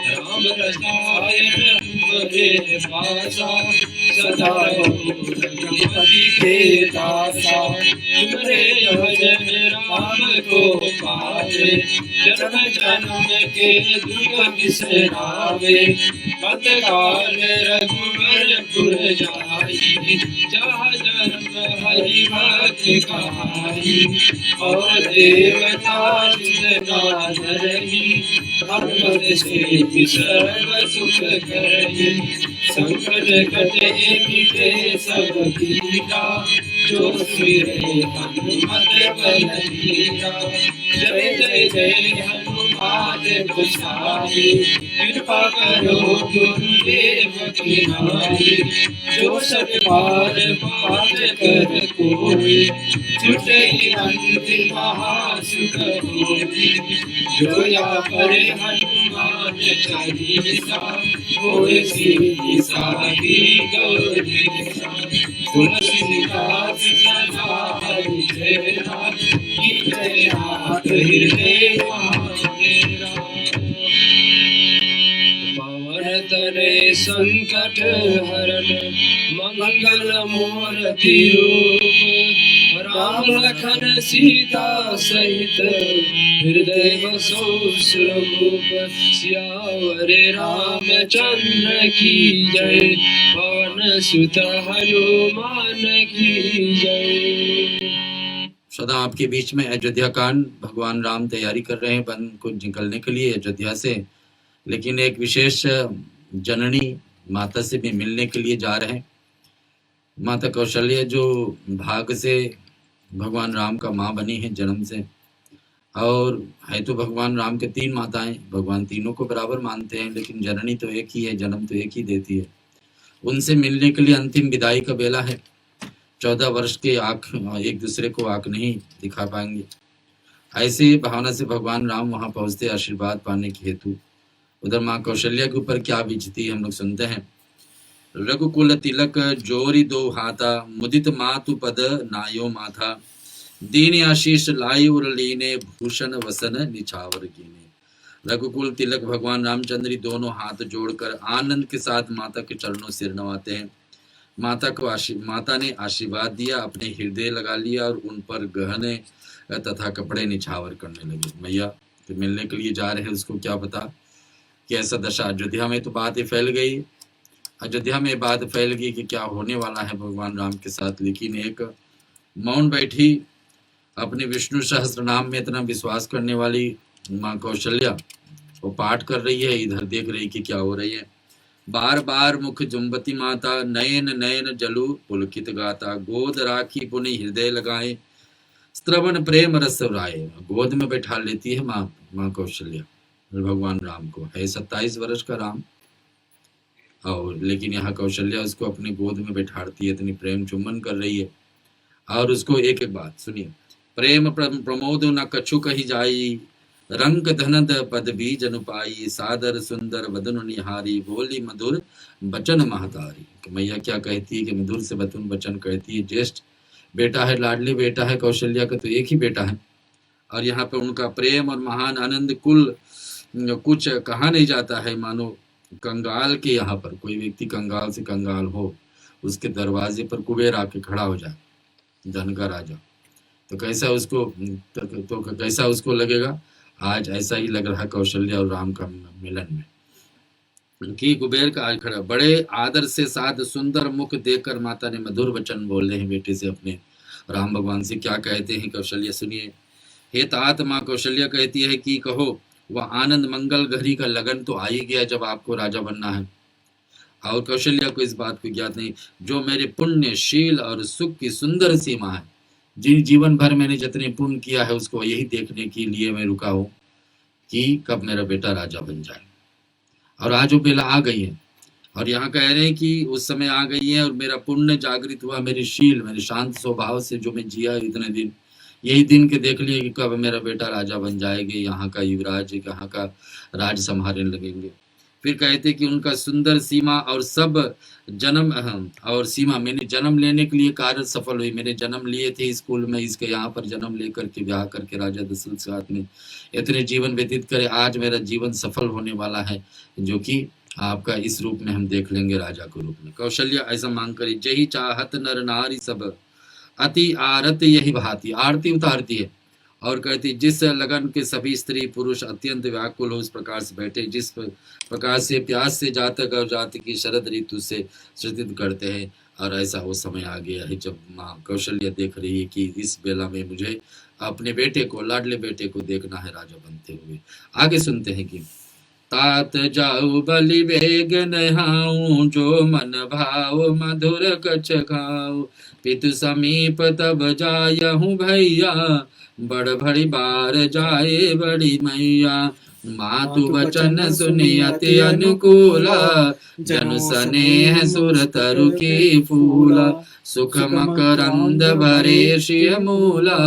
S2: राम रसायन तुम्हारे पासा, सदा रघुपति के दासा, तुम्हारे भजन राम को पावे, जन्म जन्म के दुख बिसरावे, मत काल रघुवर पुर जाई, जहाँ जन्म हरि भक्त कहाई, और देवता धरही, हनुमत से सर्व सुख करही, संकट कटे मिटे सब पीरा, जो सुमिरे हनुमत बल बीरा, जय जय जय हनुमान गोसाई, कृपा करो गुरुदेव की नाई, जो सत बार पाठ कर कोई, छुटे अंतिम महासुख होई, जो या पढ़े हनुमान चालीसा, होए सीधी साधी गौरीसा, तुलसीदास सदा हरिचेरा, कीजे नाथ हृदय मेरा, पवन तनय संकट हरण, मंगल मूर्ति रूप, राम लखन सीता सहित, हृदय बसो सुरभूप, सियावर रामचंद्र की जय, पवन सुत हनुमान की जय।
S1: सदा आपके बीच में अयोध्या कांड, भगवान राम तैयारी कर रहे हैं वन को निकलने के लिए अयोध्या से, लेकिन एक विशेष जननी माता से भी मिलने के लिए जा रहे हैं। माता कौशल्या जो भाग से भगवान राम का माँ बनी है जन्म से, और है तो भगवान राम के 3 माताएं, भगवान तीनों को बराबर मानते हैं, लेकिन जननी तो एक ही है, जन्म तो एक ही देती है। उनसे मिलने के लिए अंतिम विदाई का बेला है। 14 वर्ष के आंख एक दूसरे को आंख नहीं दिखा पाएंगे। ऐसी भावना से भगवान राम वहां पहुंचते आशीर्वाद पाने के हेतु। उधर माँ कौशल्या के ऊपर क्या बीतती है हम लोग सुनते हैं। रघुकुल तिलक जोरी दो हाथा, मुदित मातु पद नायो माथा, दीन आशीष लाई उर लीने, भूषण वसन निछावर कीने। रघुकुल तिलक भगवान रामचंद्र दोनों हाथ जोड़कर आनंद के साथ माता के चरणों सिर नवाते हैं। माता ने आशीर्वाद दिया, अपने हृदय लगा लिया और उन पर गहने तथा कपड़े निछावर करने लगे। मैया तो मिलने के लिए जा रहे हैं, उसको क्या पता कि ऐसा दशा। अयोध्या में तो बात ही फैल गई, अयोध्या में बात फैल गई कि क्या होने वाला है भगवान राम के साथ। लेकिन एक मौन बैठी, अपने विष्णु सहस्त्र नाम में इतना विश्वास करने वाली माँ कौशल्या वो पाठ कर रही है, इधर देख रही कि क्या हो रही है। बार बार मुख जुम्बती माता, नयन नयन जलु पुलकित गाता, गोद राखी पुनि हृदय लगाए, श्रवण प्रेम रस राय। गोद में बैठा लेती है माँ कौशल्या भगवान राम को। है 27 वर्ष का राम, और लेकिन यहाँ कौशल्या उसको अपने गोद में बैठाती है, इतनी प्रेम चुम्बन कर रही है। और उसको एक एक बात सुनिए। प्रेम प्रमोद न कछु कही जाई, रंग धनद पद बीज अनुपाई, सादर सुंदर वदन निहारी, बोली मधुर बचन महतारी। मैया क्या कहती है कि मधुर से वचन कहती है। ज्येष्ठ बेटा है, लाडली बेटा है कौशल्या का, तो एक ही बेटा है। और यहाँ पर उनका प्रेम और महान आनंद कुल कुछ कहा नहीं जाता है। मानो कंगाल के यहाँ पर कोई व्यक्ति कंगाल से कंगाल हो, उसके दरवाजे पर कुबेर आके खड़ा हो जाए, धन का राजा, तो कैसा उसको तो कैसा उसको लगेगा। आज ऐसा ही लग रहा कौशल्या और राम का मिलन में कि कुबेर का आज खड़ा। बड़े आदर से साध सुंदर मुख देखकर माता ने मधुर वचन बोले हैं बेटे से, अपने राम भगवान से। क्या कहते हैं कौशल्या सुनिए। हे तात, माँ कौशल्या कहती है कि कहो, वह आनंद मंगल घड़ी का लगन तो आ ही गया जब आपको राजा बनना है। और कौशल्या को इस बात को ज्ञात नहीं, जो मेरे पुण्य शील और सुख की सुंदर सीमा है, जीवन भर मैंने जितने पुण्य किया है उसको यही देखने के लिए मैं रुका हूँ कि कब मेरा बेटा राजा बन जाए। और आज वो बेला आ गई है, और यहाँ कह रहे हैं कि उस समय आ गई है, और मेरा पुण्य जागृत हुआ, मेरे शील, मेरे शांत स्वभाव से जो मैं जिया इतने दिन, यही दिन के देख लिए कि कब मेरा बेटा राजा बन जाएगा, यहाँ का युवराज, यहाँ का राज संभालने लगेंगे। फिर कहते कि उनका सुंदर सीमा और सब जन्म और सीमा, मैंने जन्म लेने के लिए कार्य सफल हुई। मैंने जन्म लिए थे स्कूल में, इसके यहाँ पर जन्म लेकर के ब्याह करके राजा दशरथ के साथ में इतने जीवन व्यतीत करे, आज मेरा जीवन सफल होने वाला है, जो कि आपका इस रूप में हम देख लेंगे, राजा के रूप में। कौशल्या ऐसा मांग करी, जही चाहत नर नारी सब, अति आरत यही भांति, आरती उतारती है और कहती, जिस लगन के सभी स्त्री पुरुष अत्यंत व्याकुल हो उस प्रकार से बैठे, जिस प्रकार से प्यास से जातक और जाति की शरद ऋतु से श्रुतित करते हैं। और ऐसा वो समय आ गया है जब माँ कौशल्या देख रही है कि इस बेला में मुझे अपने बेटे को, लाडले बेटे को देखना है राजा बनते हुए। आगे सुनते हैं कि तात जाऊ बलि वेग नहाऊं, जो मन भाव मधुर कछ खाऊं, पितु समीप तब जायहूँ भैया, बड़ भरी बार जाए बड़ी मैया। मातु वचन सुनि अति अनुकूला, जनु स्नेह सुर तरु की फूला, सुख मकरंद भरे शिय मूला,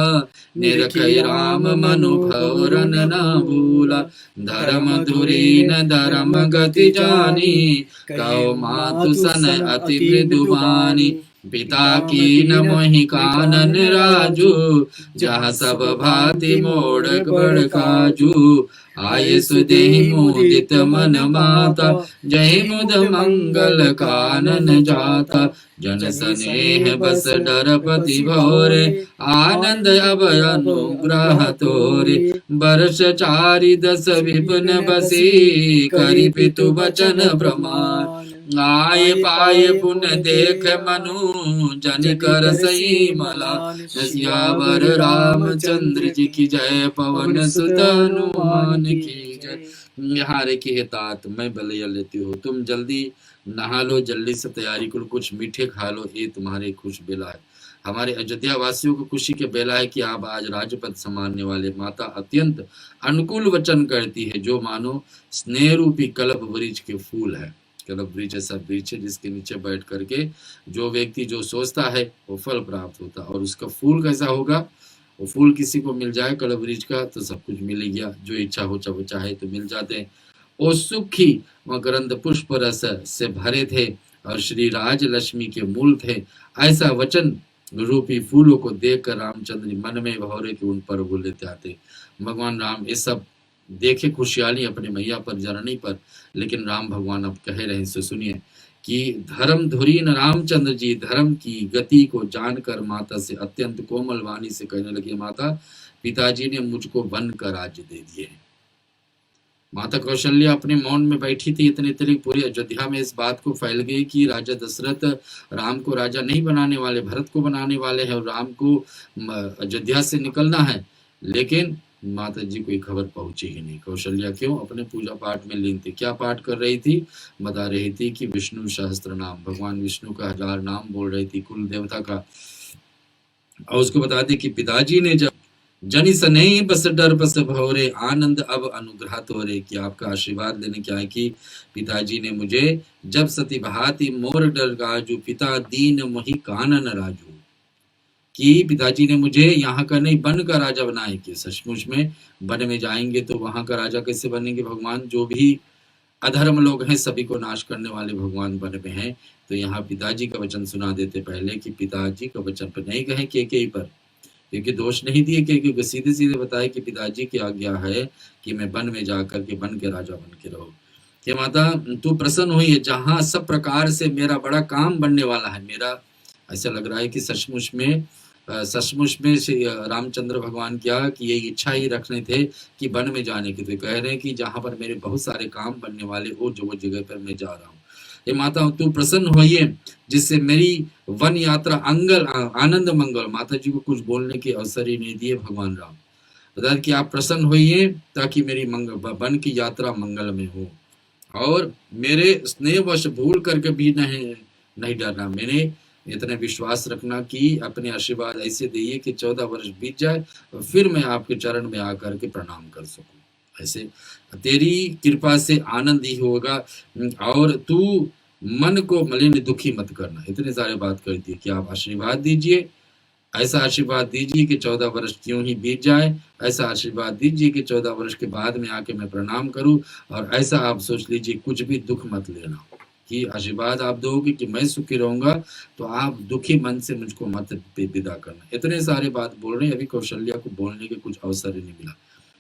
S1: निरखय राम मनुभव रन न भूला। धर्म धुरी न धर्म गति जानी, कहो मातु सन अति मृदुबानी। पिता की न मोहि कानन राजू, जहाँ सब भांति मोड़क बड़ काजू। आये सुदेहि मोदित मन माता, जय मुद मंगल कानन जाता। जन स्नेह बस डरपति भोरे, आनंद अब अनुग्रह तोरे। वर्ष 4 विपिन बसी, करि पितु वचन प्रमाण। आए पाए पुन देख मनु, जन कर सही मला। सियावर रामचंद्र जी की जय, पवन सुत हनुमान की जय। यहाँ रे की तात, मैं बलैया लेती हूँ, तुम जल्दी नहा लो जल्दी से, तैयारी करो, कुछ मीठे खा लो, ये तुम्हारे खुश बेला है। हमारे अयोध्या वासियों को खुशी के बेला है कि आप आज राजपद संभालने वाले। माता अत्यंत अनुकूल वचन करती है, जो मानो स्नेह रूपी कल्प वृक्ष के फूल है। कल्प वृक्ष ऐसा वृक्ष है जिसके नीचे बैठ करके जो व्यक्ति जो सोचता है वो फल प्राप्त होता है। और उसका फूल कैसा होगा? वो फूल किसी को मिल जाए कल्प वृक्ष का तो सब कुछ मिल गया, जो इच्छा हो चाहे तो मिल जाते हैं। वो सुखी मकरंद पुष्प रस से भरे थे और श्री राज लक्ष्मी के मूल थे। ऐसा वचन रूपी फूलों को देखकर रामचंद्र मन में भौरे के उन पर बोलते आते। भगवान राम ये सब देखे खुशहाली अपने मैया पर, जननी पर, लेकिन राम भगवान अब कह रहे हैं, सुनिए कि धर्म धुरीन रामचंद्र जी धर्म की गति को जानकर माता से अत्यंत कोमल वाणी से कहने लगे, माता पिताजी ने मुझको वन का राज्य दे दिए। माता कौशल्या अपने मौन में बैठी थी, इतने तरीके पूरी अयोध्या में इस बात को फैल गई कि राजा दशरथ राम को राजा नहीं बनाने वाले, भरत को बनाने वाले हैं और राम को अयोध्या से निकलना है। लेकिन माता जी को खबर पहुंची ही नहीं। कौशल्या क्यों? अपने पूजा पाठ में लीन थी। क्या पाठ कर रही थी? बता रही थी कि विष्णु सहस्त्र नाम, भगवान विष्णु का 1000 नाम बोल रही थी, कुल देवता का। और उसको बता दी कि पिताजी ने जब जनि सनेही बस डर बस भौरे, आनंद अब अनुग्रह तोरे, कि आपका आशीर्वाद लेने क्या है कि पिताजी ने मुझे जब सती बहाती मोर डर गाजू, पिता दीन मोहि कानन राजू, कि पिताजी ने मुझे यहाँ का नहीं वन का राजा बनाए। कि सचमुच में वन में जाएंगे तो वहां का राजा कैसे बनेंगे? भगवान जो भी अधर्म लोग हैं सभी को नाश करने वाले भगवान वन में हैं। तो यहाँ पिताजी का वचन सुना देते पहले कि पिताजी का वचन पर नहीं कहे केकई पर, क्योंकि दोष नहीं दिए, क्योंकि सीधे सीधे बताए कि पिताजी की आज्ञा है कि मैं वन में जाकर के वन के राजा बन के रहो। कि माता तू प्रसन्न हुई है, जहाँ सब प्रकार से मेरा बड़ा काम बनने वाला है। मेरा ऐसा लग रहा है कि सचमुच में रामचंद्र भगवान क्या कि ये इच्छा ही रखने थे कि वन में जाने की। तो कह रहे हैं कि जहाँ पर मेरे बहुत सारे काम बनने वाले वो जगह पर मैं जा रहा हूँ। ये माता तू प्रसन्न होइए जिससे मेरी वन यात्रा आनंद मंगल। माता जी को कुछ बोलने के अवसर ही नहीं दिए भगवान राम। बता कि आप प्रसन्न होइए ताकि मेरी वन की यात्रा मंगल में हो, और मेरे स्नेहवश भूल करके भी नहीं डरना। मैंने इतना विश्वास रखना कि अपने आशीर्वाद ऐसे दिए कि 14 वर्ष बीत जाए और फिर मैं आपके चरण में आकर के प्रणाम कर सकूं। ऐसे तेरी कृपा से आनंद ही होगा, और तू मन को मलिन दुखी मत करना। इतने सारे बात कर दिए कि आप आशीर्वाद दीजिए, ऐसा आशीर्वाद दीजिए कि 14 वर्ष क्यों ही बीत जाए, ऐसा आशीर्वाद दीजिए कि 14 वर्ष के बाद में आके मैं प्रणाम करूं, और ऐसा आप सोच लीजिए कुछ भी दुख मत लेना। कि आशीर्वाद आप दोगे कि मैं सुखी रहूंगा, तो आप दुखी मन से मुझको मत विदा करना। इतने सारे बात बोल रहे हैं, अभी कौशल्या को बोलने के कुछ अवसर ही नहीं मिला।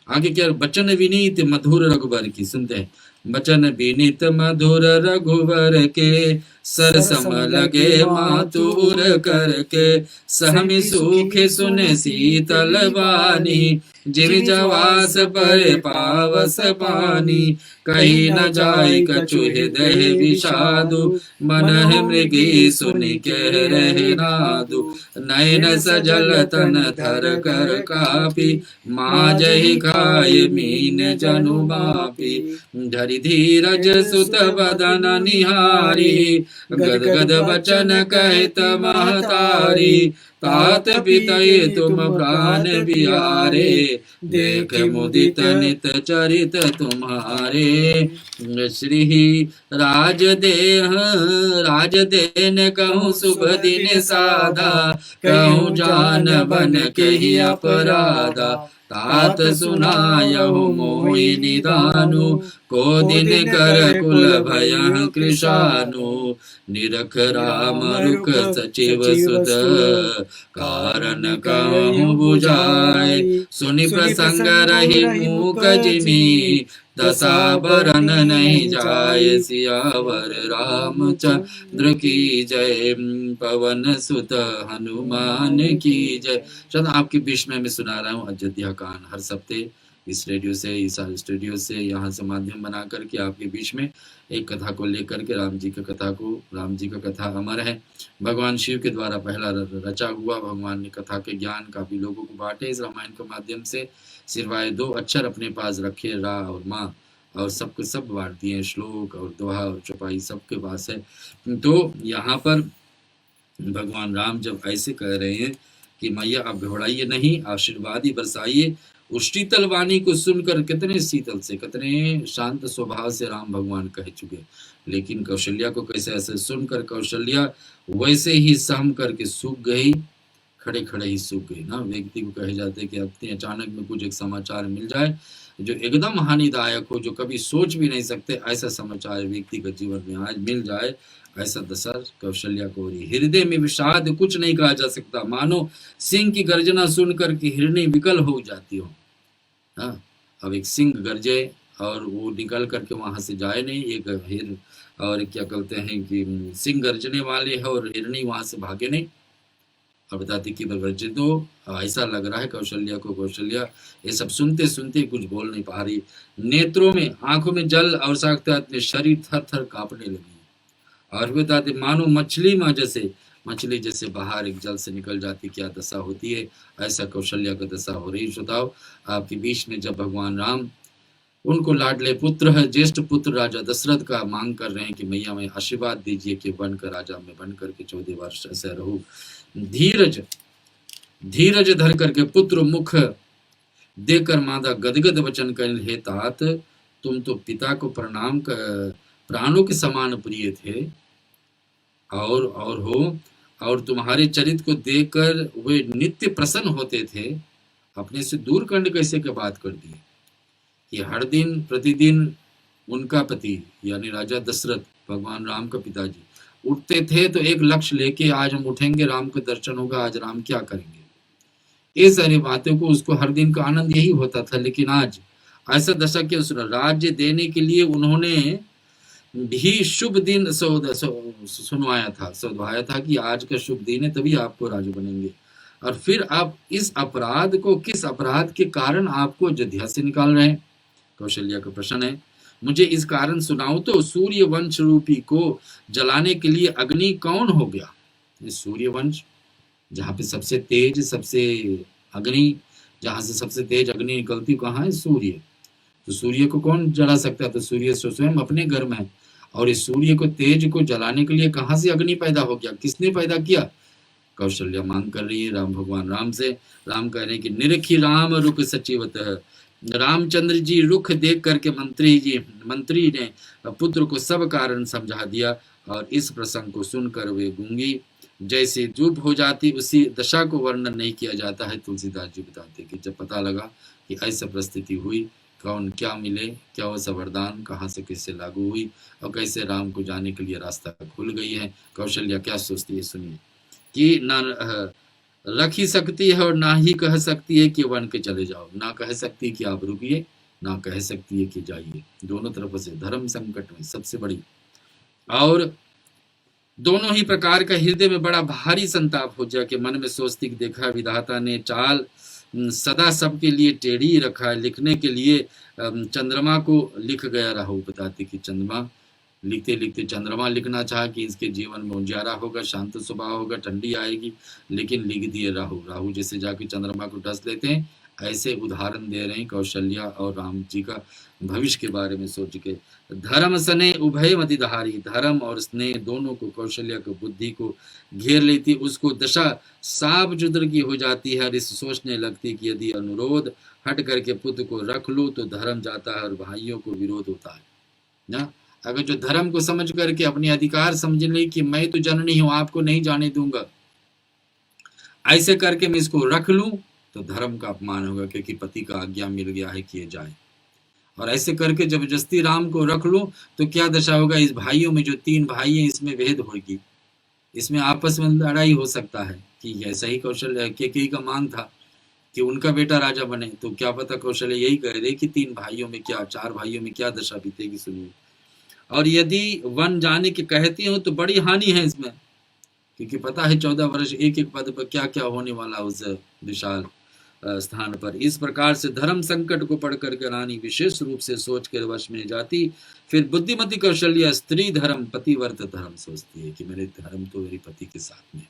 S1: आगे क्या? बचन विनीत मधुर रघुवर की, सुनते हैं। बचन विनीत मधुर रघुवर के, सरसम लगे मातुर करके, सहमि सुखे सुने शीतल वाणी, जिम जवास पर पावस पानी, कहीं न जाय कछु हृदय विषादु, मन मृगी सुनि कह रहे नादु, नयन सजल तन थर कर कापी, माजहि खाय मीन जनु बापी, धरि धीरज सुत बदन निहारी, गदगद वचन कहत महतारी, तात पितये तुम प्राण बिहारे, देख मुदित नित चरित तुम्हारे, श्री राजदेन कहूँ शुभ दिन साधा, कहूँ जान बन के ही अपराधा, तात सुनायहु मोहि निदानु, को दिन कर कुल भय कृशानु, निरख राम रुख सचिव सुत, कारण कहूँ बुझाए, सुनि प्रसंग रही मूक जिमी, दशा बरन नहीं जाय, सियावर रामचंद्र की जय, पवन सुत हनुमान की जय। चलो आपके बीच में मैं सुना रहा हूँ अयोध्या कांड हर सप्ते इस रेडियो से, इस स्टूडियो से, यहाँ से माध्यम बना करके आपके बीच में एक कथा को लेकर के, राम जी की कथा अमर है, भगवान शिव के द्वारा पहला रचा हुआ। भगवान ने कथा के ज्ञान काफी लोगों को बांटे इस रामायण के माध्यम से। सिवाय 2 अक्षर अपने पास रखे, रा और माँ, और सबको सब बांट दिए, श्लोक और दोहा और चौपाई सबके पास है। तो यहाँ पर भगवान राम जब ऐसे कह रहे हैं कि मैया आप घबराइए नहीं, आशीर्वाद ही बरसाइए, उस शीतल वाणी को सुनकर कितने शीतल से, कितने शांत स्वभाव से राम भगवान कह चुके, लेकिन कौशल्या को कैसे ऐसे सुनकर कौशल्या वैसे ही सहम करके सूख गई, खड़े खड़े ही सूख गई ना। व्यक्ति को कहे जाते हैं कि अपने अचानक में कुछ एक समाचार मिल जाए जो एकदम हानिदायक हो, जो कभी सोच भी नहीं सकते, ऐसा समाचार व्यक्ति के जीवन में आज मिल जाए, ऐसा दशा कौशल्या को हो रही। हृदय में विषाद कुछ नहीं कहा जा सकता, मानो सिंह की गर्जना सुनकर के हिरणी विकल हो जाती हो। हाँ, अब एक सिंह गरजे और वो निकल करके वहां से जाए नहीं, एक हिर और क्या कहते हैं कि सिंह गर्जने वाले है और हिरणी वहां से भागे नहीं, और बताती कि गर्जे दो। ऐसा लग रहा है कौशल्या को, कौशल्या ये सब सुनते सुनते कुछ बोल नहीं पा रही, नेत्रों में आंखों में जल और साथ शरीर थर थर कांपने लगी, और बताते मानो मछली जैसे बाहर एक जल से निकल जाती, क्या दशा होती है, ऐसा कौशल्या का दशा हो रही। श्रोताओ, आपके बीच में जब भगवान राम उनको लाडले पुत्र है, ज्येष्ठ पुत्र राजा दशरथ का मांग कर रहे हैं कि मैया मैं आशीर्वाद दीजिए कि बनकर राजा में बनकर के 14 वर्ष ऐसे रहूं, धीरज धर करके पुत्र मुख देकर माता गदगद वचन कर, हे तात तुम तो पिता को प्रणाम कर प्राणों के समान प्रिय थे, और तुम्हारे चरित्र को देखकर वे नित्य प्रसन्न होते थे, अपने से दूर करने कैसे के बात कर दी कि हर दिन प्रतिदिन उनका पति यानी राजा दशरथ भगवान राम का पिताजी उठते थे तो एक लक्ष्य लेके, आज हम उठेंगे, राम का दर्शन होगा, आज राम क्या करेंगे, ये सारी बातों को उसको हर दिन का आनंद यही होता था। लेकिन आज ऐसा दशा के उस राज्य देने के लिए उन्होंने भी शुभ दिन सुनवाया था, सौभाया था कि आज का शुभ दिन है तभी आपको राजा बनेंगे, और फिर आप इस अपराध को, किस अपराध के कारण आपको अयोध्या से निकाल रहे हैं। कौशल्या का प्रश्न है, मुझे इस कारण सुनाओ तो, सूर्य वंश रूपी को जलाने के लिए अग्नि कौन हो गया। सूर्य वंश जहाँ पे सबसे तेज, सबसे अग्नि, जहाँ से सबसे तेज अग्नि निकलती कहाँ है, सूर्य। तो सूर्य को कौन जला सकता है, तो सूर्य स्वयं अपने घर में है, और इस सूर्य को तेज को जलाने के लिए कहाँ से अग्नि पैदा हो गया, किसने पैदा किया। कौशल्या मांग कर रही है राम भगवान राम से। राम कह रहे हैं कि निरखी राम रुख सचिवत, रामचंद्र जी रुख देख करके मंत्री ने पुत्र को सब कारण समझा दिया, और इस प्रसंग को सुनकर वे गूंगी जैसे चुप हो जाती, उसी दशा को वर्णन नहीं किया जाता है। तुलसीदास जी बताते कि जब पता लगा कि ऐसा परिस्थिति हुई, कौन क्या मिले, क्या वो वरदान कहाँ से कैसे लागू हुई, और कैसे राम को जाने के लिए रास्ता खुल गई है। कौशल्या क्या सोचती है सुनिए, कि ना रख ही सकती है और ना ही कह सकती है कि वन के चले जाओ, ना कह सकती कि आप रुकिए, ना कह सकती है कि जाइए। दोनों तरफ से धर्म संकट में सबसे बड़ी, और दोनों ही प्रकार का हृदय में बड़ा भारी संताप हो जाए कि मन में सोचती कि देखा विधाता ने चाल सदा सबके लिए टेढ़ी रखा है, लिखने के लिए चंद्रमा को लिख गया राहु। बताती कि चंद्रमा लिखते लिखते चंद्रमा लिखना चाहा कि इसके जीवन में उजियारा होगा, शांत स्वभाव होगा, ठंडी आएगी, लेकिन लिख दिए राहु। राहु जैसे जाके चंद्रमा को डस लेते हैं, ऐसे उदाहरण दे रहे हैं कौशल्या और राम जी का भविष्य के बारे में सोच के। धर्म सने उभय मतिधारी, धर्म और स्नेह दोनों को कौशल्या को बुद्धि को घेर लेती, उसको दशा साब जुद्र की हो जाती है, और इस सोचने लगती कि यदि अनुरोध हट करके पुत्र को रख लूं तो धर्म जाता है और भाइयों को विरोध होता है ना। अगर जो धर्म को समझ करके अपने अधिकार समझ ले कि मैं तो जननी हूं, आपको नहीं जाने दूंगा, ऐसे करके मैं इसको रख लूं तो धर्म का अपमान होगा, क्योंकि पति का आज्ञा मिल गया है कि ये जाए। और ऐसे करके जबरदस्ती राम को रख लूं तो क्या दशा होगा, इस भाइयों में जो 3 भाई हैं इसमें भेद होगी, इसमें आपस में लड़ाई हो सकता है। कि ऐसा ही कौशल्या केकई का मांग था कि उनका बेटा राजा बने, तो क्या पता कौशल्या यही कह रहे कि 3 भाइयों में क्या, 4 भाइयों में क्या दशा बीतेगी, सुनिए। और यदि वन जाने की कहती हो तो बड़ी हानि है इसमें, क्योंकि पता है 14 वर्ष एक एक पद पर क्या क्या होने वाला उस विशाल स्थान पर। इस प्रकार से धर्म संकट को पढ़कर के रानी विशेष रूप से सोच कर वश में जाती। फिर बुद्धिमती कौशल्या स्त्री धर्म पतिव्रत धर्म सोचती है कि मेरे धर्म तो मेरे पति के साथ में,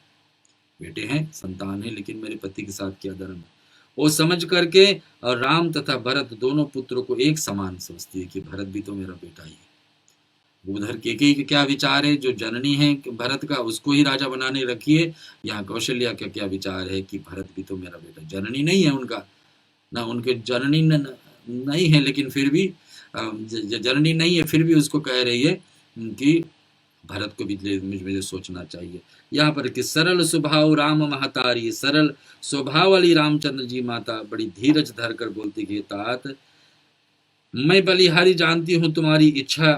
S1: बेटे हैं, संतान है, लेकिन मेरे पति के साथ क्या धर्म है। वो समझ करके और राम तथा भरत दोनों पुत्रों को एक समान समझती है कि भरत भी तो मेरा बेटा ही है। उधर केकई के क्या विचार है, जो जननी है भरत का उसको ही राजा बनाने रखिए। यहाँ कौशल्या का क्या विचार है कि भरत भी तो मेरा बेटा, जननी नहीं है उनका ना, उनके जननी नहीं है, लेकिन फिर भी जननी नहीं है फिर भी उसको कह रही है कि भरत को भी मुझे सोचना चाहिए। यहाँ पर कि सरल स्वभाव राम महतारी, सरल स्वभाव वाली रामचंद्र जी माता बड़ी धीरज धर कर बोलती कि तात मैं बलिहारी जानती हूँ तुम्हारी इच्छा,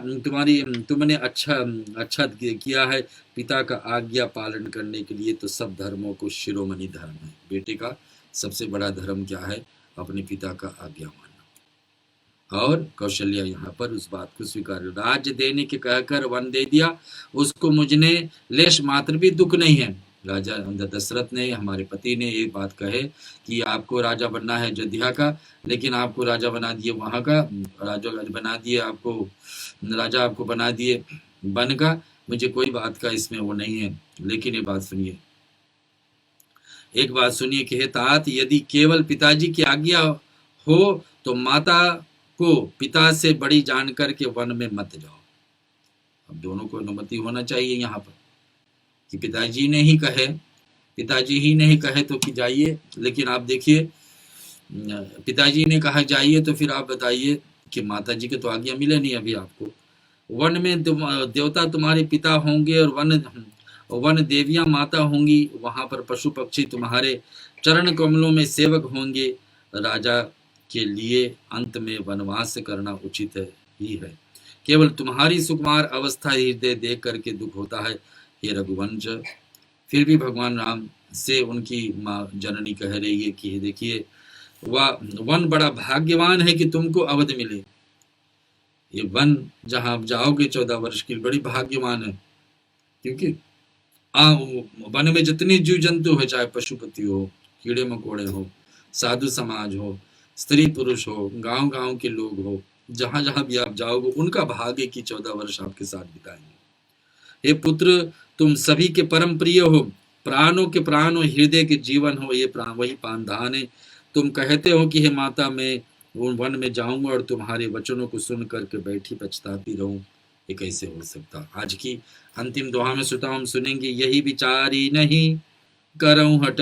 S1: तुमने अच्छा किया है पिता का आज्ञा पालन करने के लिए, तो सब धर्मों को शिरोमणि धर्म है। बेटे का सबसे बड़ा धर्म क्या है? अपने पिता का आज्ञा मानना। और कौशल्या यहाँ पर उस बात को स्वीकार, राज्य देने के कहकर वन दे दिया, उसको मुझने लेश मात्र भी दुख नहीं है। राजा दशरथ ने, हमारे पति ने ये बात कहे कि आपको राजा बनना है अयोध्या का, लेकिन आपको राजा बना दिए वहाँ का, राजा बना दिए आपको, राजा आपको बना दिए वन का, मुझे कोई बात का इसमें वो नहीं है। लेकिन ये बात सुनिए, एक बात सुनिए कि हे तात, यदि केवल पिताजी की आज्ञा हो तो माता को पिता से बड़ी जान करके वन में मत जाओ। अब दोनों को अनुमति होना चाहिए यहाँ पर कि पिताजी ने ही कहे, पिताजी ही नहीं कहे तो कि जाइए, लेकिन आप देखिए पिताजी ने कहा जाइए, तो फिर आप बताइए कि माताजी के तो आज्ञा मिले नहीं अभी आपको। वन में देवता तुम्हारे पिता होंगे और वन देवियां माता होंगी, वहां पर पशु पक्षी तुम्हारे चरण कमलों में सेवक होंगे। राजा के लिए अंत में वनवास करना उचित ही है। केवल तुम्हारी सुकुमार अवस्था हृदय देख करके दुख होता है हे रघुवंश। फिर भी भगवान राम से उनकी माँ जननी कह रही है कि देखिए वह वन बड़ा भाग्यवान है कि तुमको अवध मिले। ये वन जहां आप जाओगे 14 वर्ष की, बड़ी भाग्यवान है, क्योंकि वन में जितने जीव जंतु हो, चाहे पशुपति हो, कीड़े मकोड़े हो, साधु समाज हो, स्त्री पुरुष हो, गांव गांव के लोग हो, जहां जहां भी आप जाओगे उनका भाग्य की 14 वर्ष आपके साथ बिताएंगे। हे पुत्र, तुम सभी के परम प्रिय हो, प्राणों के प्राण हो, हृदय के जीवन हो, ये प्राण वही पानधान है। तुम कहते हो कि हे माता, मैं वन में जाऊंगा और तुम्हारे वचनों को सुन करके बैठी पछताती रहूं, ये कैसे हो सकता। आज की अंतिम दोहा में सुता हम सुनेंगे, यही विचारी नहीं करऊं हट,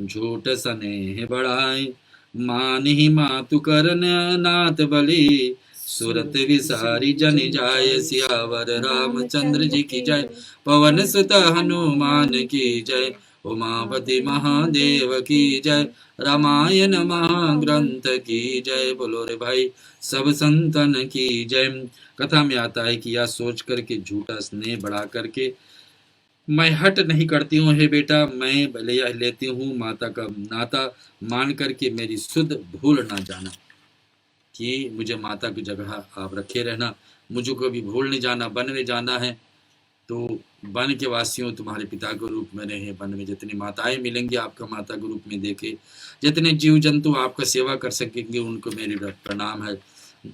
S1: झूठ स्नेह बढ़ाए, मान ही मातु करन नाथ बलि, सूरत विसारी जन जाय, सियावर रामचंद्र जी की जय, पवन सुत हनुमान की जय, उमापति महादेव की जय, रामायण महाग्रंथ की जय। बोलो रे भाई सब संतन की जय। कथा में आता है कि यह सोच करके झूठा स्नेह बढ़ा करके मैं हट नहीं करती हूँ, हे बेटा मैं भले लेती हूँ माता का नाता मान करके मेरी सुध भूल ना जाना, कि मुझे माता की जगह आप रखे रहना, मुझे को भी भूल नहीं जाना। वन में जाना है तो वन के वासियों तुम्हारे पिता के रूप में रहे, वन में जितनी माताएं मिलेंगी आपका माता के रूप में देखे, जितने जीव जंतु आपका सेवा कर सकेंगे उनको मेरी प्रणाम है।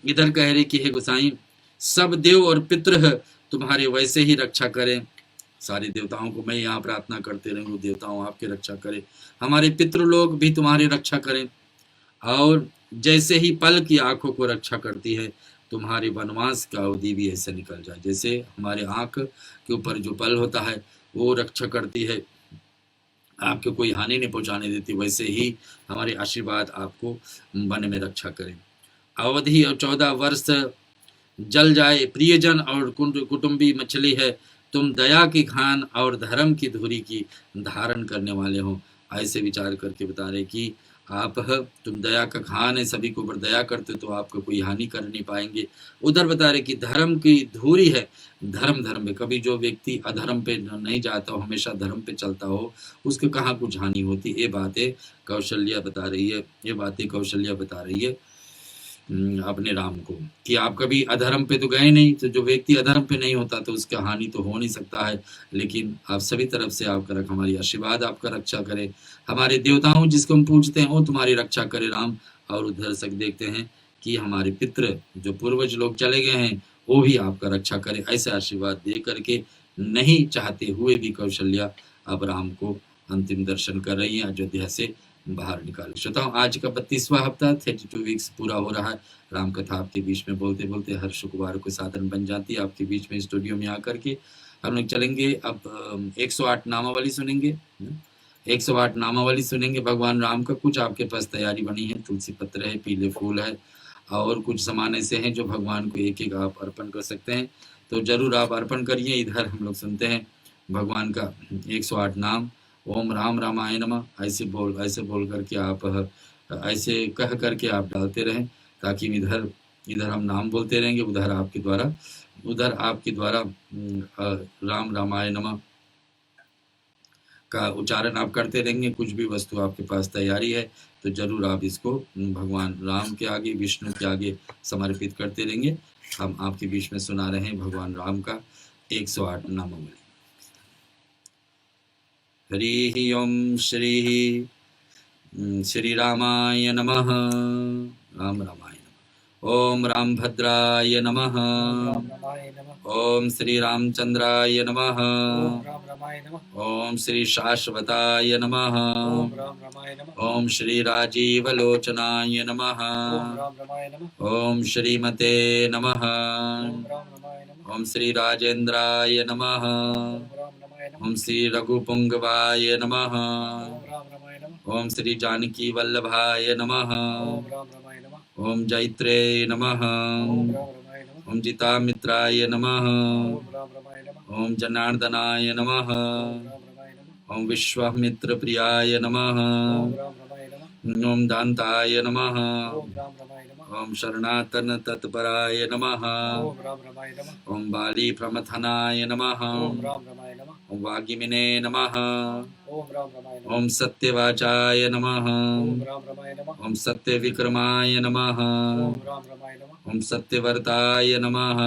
S1: इधर कह रहे कि हे गोसाई, सब देव और पितृ तुम्हारे वैसे ही रक्षा करें। सारे देवताओं को मैं यहाँ प्रार्थना करते रहूँ, देवताओं आपकी रक्षा करें, हमारे पितृ लोग भी तुम्हारी रक्षा करें, और जैसे ही पल की आंखों को रक्षा करती है तुम्हारे वनवास का अवधि भी ऐसे निकल जाए। जैसे हमारे आंख के ऊपर जो पल होता है वो रक्षा करती है, आपको कोई हानि नहीं पहुंचाने देती, वैसे ही हमारे आशीर्वाद आपको वन में रक्षा करें। अवधि और 14 वर्ष जल जाए, प्रियजन और कुटुंबी मछली है, तुम दया की खान और धर्म की धुरी की धारण करने वाले हो। ऐसे विचार करके बता रहे कि आप तुम दया का खान है, सभी को ऊपर दया करते तो आपको कोई हानि कर नहीं पाएंगे। उधर बता रहे कि धर्म की धुरी है, धर्म में कभी जो व्यक्ति अधर्म पे नहीं जाता हो, हमेशा धर्म पे चलता हो, उसको कहाँ कुछ हानि होती। ये बातें कौशल्या बता रही है, ये बातें कौशल्या बता रही है अपने राम को कि आप कभी अधर्म पे तो गए नहीं, तो जो व्यक्ति अधर्म पे नहीं होता तो उसका हानि तो हो नहीं सकता है। लेकिन आप सभी तरफ से आपका हमारी आशीर्वाद आपका रक्षा करे, हमारे देवताओं जिसको हम पूछते हैं वो तुम्हारी रक्षा करे राम। और उधर से देखते हैं कि हमारे पितृ जो पूर्वज लोग चले गए हैं वो भी आपका रक्षा करे। ऐसे आशीर्वाद दे करके नहीं चाहते हुए भी कौशल्या अब राम को अंतिम दर्शन कर रही है, अयोध्या से बाहर निकाले। श्रोताओं, आज का 32वां हफ्ता 32 वीक्स पूरा हो रहा है। राम कथा आपके बीच में बोलते बोलते हर शुक्रवार को साधन बन जाती है आपके बीच में स्टूडियो में आकर के। हम लोग चलेंगे अब 108 नामावली सुनेंगे। 108 नामावली सुनेंगे भगवान राम का। कुछ आपके पास तैयारी बनी है, तुलसी पत्र है, पीले फूल है और कुछ सामान ऐसे हैं जो भगवान को एक एक आप अर्पण कर सकते हैं, तो जरूर आप अर्पण करिए। इधर हम लोग सुनते हैं भगवान का 108 नाम। ओम राम रामाय नमः, ऐसे बोल करके आप ऐसे कह करके आप डालते रहें, ताकि इधर हम नाम बोलते रहेंगे, उधर आपके द्वारा राम रामाय नमः का उच्चारण आप करते रहेंगे। कुछ भी वस्तु आपके पास तैयारी है तो जरूर आप इसको भगवान राम के आगे, विष्णु के आगे समर्पित करते रहेंगे। हम आपके बीच में सुना रहे हैं भगवान राम का 108 नामावली। हरि ओम श्री रामाय नमः। राम रामाय नमः। ओम राम भद्राय नमः। ओम श्री रामचंद्राय नमः। ओम श्री शाश्वताय नमः। ओम श्री राजीवलोचनाय नमः। ओम श्रीमते नमः। ओम श्री राजेंद्राय नमः। ओम श्री रघुपुंगवाय नमः। ओम श्री जानकी वल्लभाय नमः। ओम जैत्रे नमः। ओम जितामित्राय नमः। ओम जनार्दनाय नमः। ओम विश्वामित्र प्रियाय नमः। ओम दान्ताय नमः। ओम शरणातन तत्पराय नमः। ओम बाली प्रमथनाय नमः। ओम वागिमिने नमः। ओम सत्यवाचाय नमः। ओम सत्यविक्रमाय नमः। ओम सत्यवर्ताय नमः।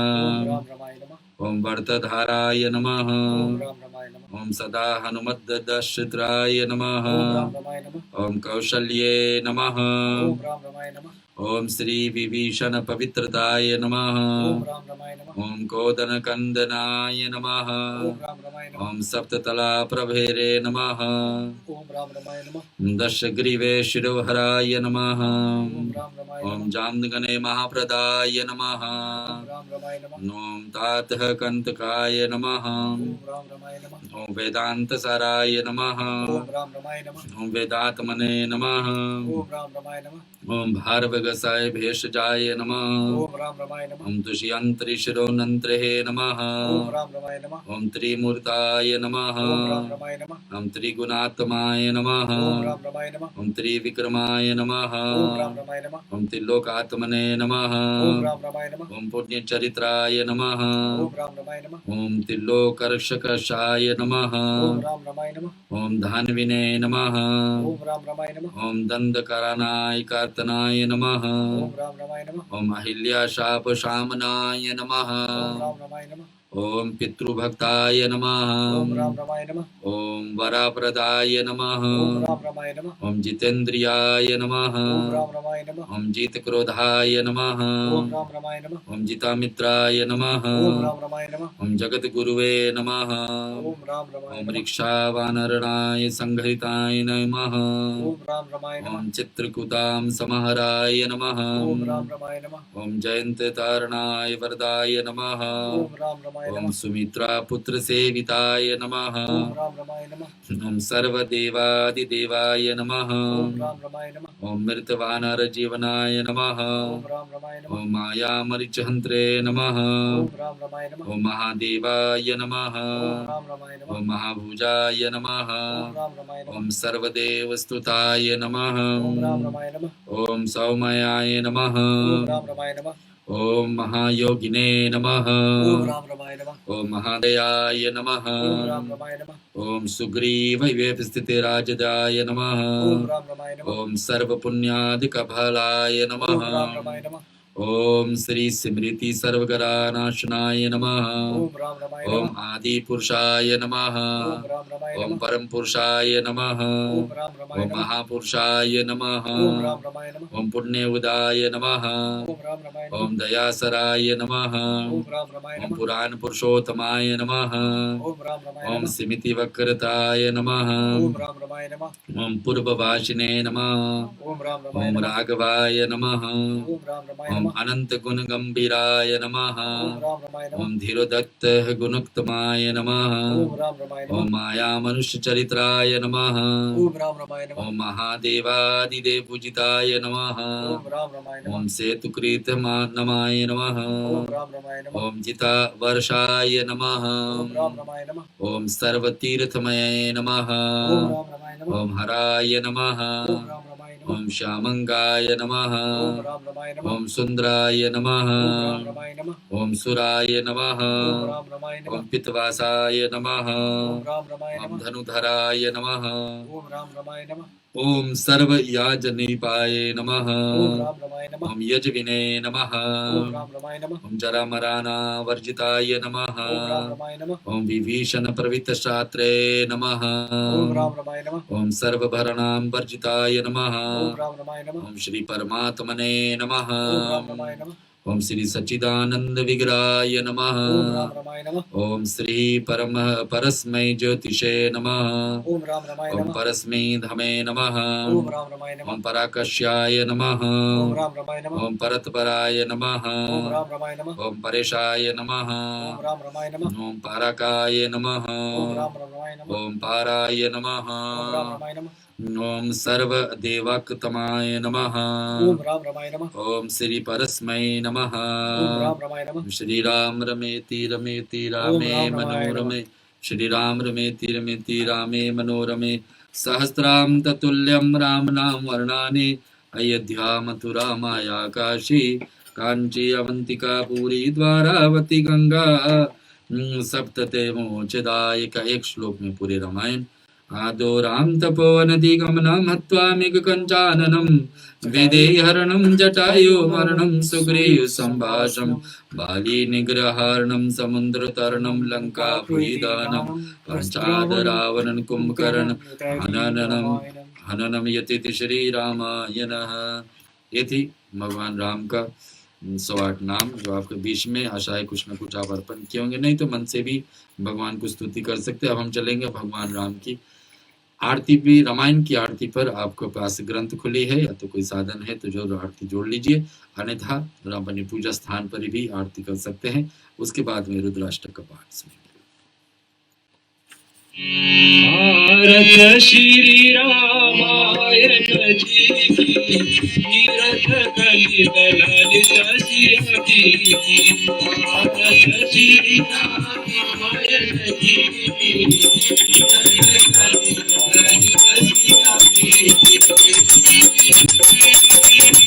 S1: ओम वर्तधाराय नमः। ओम सदा हनुमद्दशत्राय नमः। ओम कौशल्ये नमः। ओम श्री विभीषण पवित्रताय नमः। ओम कोदन कंदनाय नमः। ओम सप्ततला प्रभेरे नमः। दशग्रीवे शिरोहराय नमः। ओम जामगने महाप्रदाय नमः। ओम तातः कंतकाय नमः। ओम वेदांत साराय नमः। ओम वेदात्मने नमः। ओम भारवगसाय भेषजाय नमः। ओम दुष्यंत्री शिरोनंत्रे नमः। ओम त्रिमूर्ताय नमः। ओम त्रिगुणात्माय नमः। ओम त्रिविक्रमाय नमः। ओम त्रिलोकात्मने नमः। ओम पुण्यचरित्राय नमः। ओम त्रिलोकर्षकशाय नमः। ओम धान्विने नमः। ओम दंडकारणाय कार्तनाय नमः। ओम अहिल्याशापशामनाय नमः। ओम पितृभक्ताय नमः। ओम वरप्रदाय नमः। ओम जितेन्द्रियाय नमः। ओम जितक्रोधाय नमः। ओम जितामित्राय नमः। ओम जगद्गुरुवे नमः। ओम रिक्षावानरणाय संघरिताय नमः। ओम चित्रकूटां समहराय नमः। ओम जयंत तारणाय वरदाय नमः। ओम सुमित्रा पुत्र सेविताय नमः। ओम सर्वदेवादिदेवाय नमः। ओम मृतवानर जीवनाय नमः। ओम मायामरिचहन्त्रे नमः। ओम महादेवाय नमः। ओम महाभुजाय नमः। ओम सर्वदेवस्तुताय नमः। ओम सौम्याय नमः। ओम महायोगिने नमः। ओम महादयाय नमः। ओम सुग्रीव स्थिते राजदाय नमः। ओम सर्वपुण्यादिकफलाय नमः। ओम श्री स्मृति सर्वगरानाशनाय नमः।
S2: ओम राम रमाय
S1: ओम
S2: नमः।
S1: आदि पुरुषाय नमः।
S2: ओम राम रमाय
S1: ओम
S2: नमः।
S1: परम पुरुषाय नमः।
S2: ओम राम रमाय
S1: ओम
S2: नमः।
S1: महापुरुषाय नमः।
S2: ओम राम रमाय नमः।
S1: ओम पुण्य उदाय नमः।
S2: ओम राम रमाय नमः।
S1: ओम दयासराय नमः।
S2: ओम राम रमाय
S1: ओम
S2: नमः।
S1: पुराण पुरुषोत्तमाय नमः।
S2: ओम राम रमाय
S1: ओम
S2: नमः।
S1: सिमिति वक्रताय नमः।
S2: ओम राम रमाय नमः।
S1: ओम पूर्ववासिने नमः।
S2: ओम राम रमाय
S1: ओम
S2: नमः।
S1: राघवाय नमः।
S2: ओम राम रमाय
S1: ओम
S2: नमः।
S1: अनंत गुण गंभीराय नमः।
S2: ओम राम रमाय नमः।
S1: ओम धीरोदत्त गुणोत्तमाय नमः।
S2: ओम राम रमाय नमः।
S1: ओम माया मनुष्य चरित्राय नमः।
S2: ओम राम रमाय नमः।
S1: ओम महादेवादिदेव पूजिताय नमः।
S2: ओम राम रमाय नमः।
S1: ओम सेतुकृत नमाय नमः।
S2: ओम राम रमाय नमः।
S1: ओम जिता वर्षाय नमः।
S2: ओम राम रमाय नमः।
S1: ओम सर्वतीर्थमय नमः।
S2: ओम राम रमाय नमः।
S1: ओम हराय नमः।
S2: ओम राम रमाय नमः।
S1: ओम श्यामंगाय नमः।
S2: ओम राम रमाय नमः।
S1: ओम सुंदराय नमः।
S2: ओम राम रमाय नमः।
S1: ओम सुराय नमः।
S2: ओम राम रमाय नमः।
S1: ओम पितवासाय नमः।
S2: ओम राम रमाय
S1: ओम
S2: नमः।
S1: धनुधराय नमः।
S2: ओम राम रमाय नमः।
S1: ओम सर्वयाजनिपाय नमः।
S2: ओम राम रमाय नमः।
S1: ओम यजविने नमः।
S2: ओम राम रमाय नमः।
S1: ओम जरामराना वर्जिताय नमः।
S2: ओम राम रमाय नमः।
S1: ओम विभीषण प्रवृत्तशास्त्रे नमः।
S2: ओम राम रमाय नमः।
S1: ओम सर्वभरणां वर्जिताय नमः।
S2: ओम राम रमाय नमः।
S1: ओम श्री परमात्मने नमः।
S2: ओम राम रमाय नमः।
S1: ओम श्री सच्चिदानंद विग्रहाय नमः।
S2: ओम राम रमाय नमः।
S1: ओम श्री परम परस्मै ज्योतिषे नमः।
S2: ओम राम रमाय
S1: ओम
S2: नमः।
S1: परस्मै धमे नमः।
S2: ओम राम रमाय नमः।
S1: ओम पराकश्याय नमः।
S2: ओम राम रमाय नमः।
S1: ओम परतपराय नमः।
S2: ओम राम रमाय नमः।
S1: ओम परेशाय नमः।
S2: ओम राम रमाय नमः।
S1: ओम पारकाय नमः।
S2: ओम राम रमाय नमः।
S1: ओम पाराय नमः।
S2: ओम राम रमाय नमः।
S1: ओम सर्वदेवाकृतमाय नमः।
S2: ओम राम रमाय नमः।
S1: ओम श्री परस्मै नमः।
S2: ओम राम रमाय नमः।
S1: श्री राम रमेति रमेति
S2: ओम
S1: रामे
S2: राम रमाय
S1: मनोरमे। श्री राम रमेति रमेति रामे मनोरमे। सहस्राम ततुल्यं राम नाम वर्णानि। अयोध्या मथुरा माया काशी कांची अवंतिका पुरी द्वारावती गंगा। सप्तते मोक्षदायक। एक श्लोक में पूरे रामायण। आदो राम तपोवनदि गमनं हत्वा मेघकञ्चाननं। वेदेहरणं जटायु मरणं सुग्रीव संभाषणं। बाली निग्रहारणं समुद्रतरणं लंकापुरीदानं। पंचाद रावणं कुंभकर्ण हननम यति श्री रामायणः। ये थी भगवान राम का 108 नाम जो आपके बीच में। आशा है कुछ न कुछ आप अर्पण किए होंगे, नहीं तो मन से भी भगवान को स्तुति कर सकते हैं। अब हम चलेंगे भगवान राम की आरती भी। रामायण की आरती पर आपके पास ग्रंथ खुली है या तो कोई साधन है तो जो आरती जोड़ लीजिए, अन्यथा अपने पूजा स्थान पर भी आरती कर सकते हैं। उसके बाद में रुद्राष्टक का पाठ सुनेंगे।
S2: भारत श्री रामायण जी की तीरथ कलित ललित सिया की। भारत श्री रामायण जी की तीरथ कलित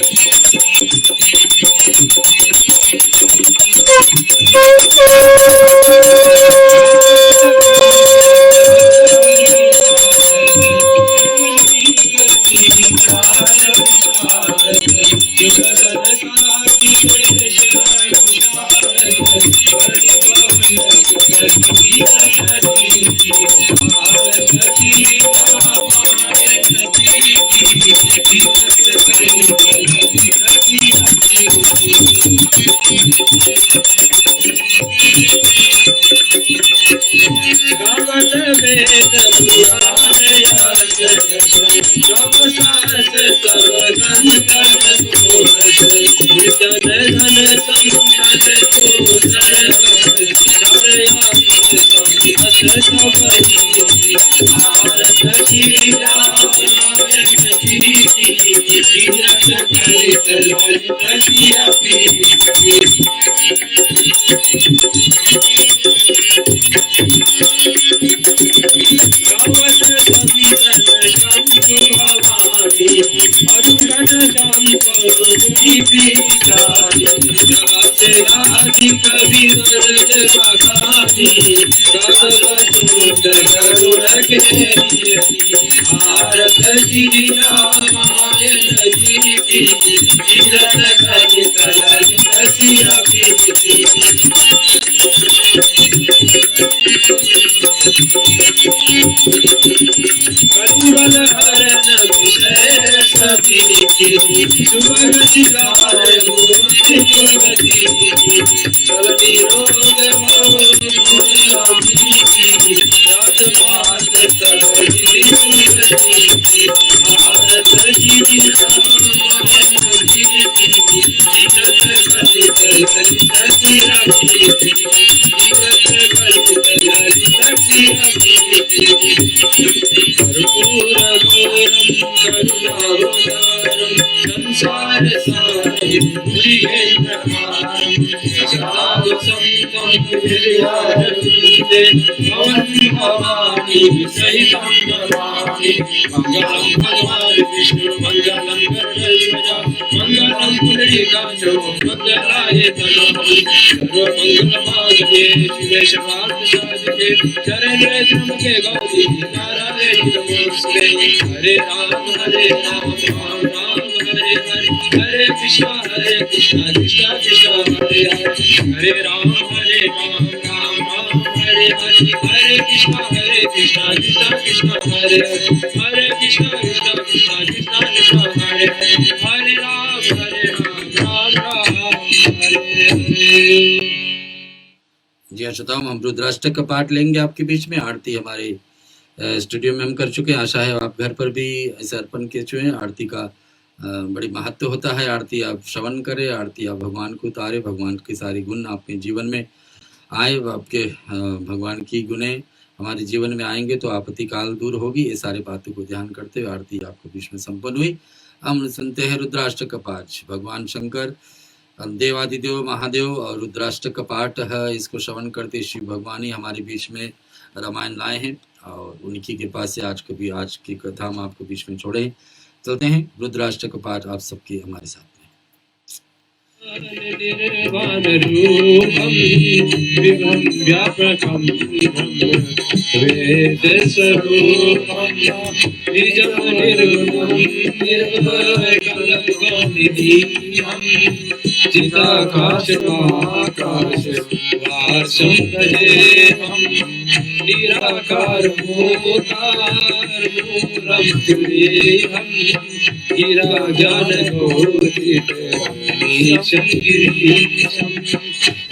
S2: ललित सिया मुनि बिचारी जाते आदि कवि वर्ग बखानी सब बतूत गरुड़ के लिए भारत श्री रामायण जी की तीरथ गणित ललित सिया कीर्ति कलिबल हरण विषय सभी की सुभगति गाय मूर्ति दुर्गति सब निरोग मोहि की रात बात सब भारत श्री रामायण जी की तीरथ गणित ललित सिया कीर्ति तीरथ गणित ललित सिया कीर्ति कर्पूर गौरम करुणावतारम संसार सारम भुजगेन्द्रहारम सदा वसन्तं हृदयारविन्दे भवं भवानी सहितं नमामि मंगलम भगवान विष्णु मंगलम गरुड़ध्वज मंगलम पुंडरीकाक्षो मंगलाय तनोहरि सर्वमंगलमांगल्ये शिवे सर्वार्थसाधिके शरण्ये त्र्यंबके गौरी नारायणी नमोस्तुते हरे राम राम राम हरे हरे हरे कृष्णा कृष्णा कृष्णा हरे हरे हरे राम राम राम हरे हरे हरे कृष्णा कृष्णा कृष्णा हरे हरे हरे कृष्णा कृष्णा कृष्णा हरे हरे हरे राम राम हरे हरे।
S1: जी हाँ श्रोताओं, हम रुद्राष्टक का पाठ लेंगे आपके बीच में। आरती हमारे स्टूडियो में हम कर चुके हैं। आशा है आप घर पर भी ऐसे अर्पण किए चुके हैं। आरती का बड़ी महत्व होता है। आरती आप श्रवण करें, आरती आप भगवान को उतारे, भगवान के सारे गुण आपके जीवन में आए, आपके भगवान की गुणे हमारे जीवन में आएंगे तो आपत्ति काल दूर होगी। ये सारे बातों को ध्यान करते हुए आरती आपके बीच में संपन्न हुई। हम सुनते हैं रुद्राष्टक का पाठ। भगवान शंकर देवादिदेव महादेव और रुद्राष्टक का पाठ है। इसको श्रवण करते शिव भगवान ही हमारे बीच में रामायण लाए हैं और उनकी कृपा से आज की कथा हम आपको बीच में छोड़े। चलते हैं रुद्राष्टक का पाठ आप सबकी हमारे साथ में।
S2: निर्वाण रूपम विभम व्यापकम वेद स्वरूपम निजम निर्गुणम निर्भय कलंकनिधिम चिदाकाश महाकाश वासं भजेहम निराकार मूकार मूलम तुल्येहम गिरा ज्ञान गोचित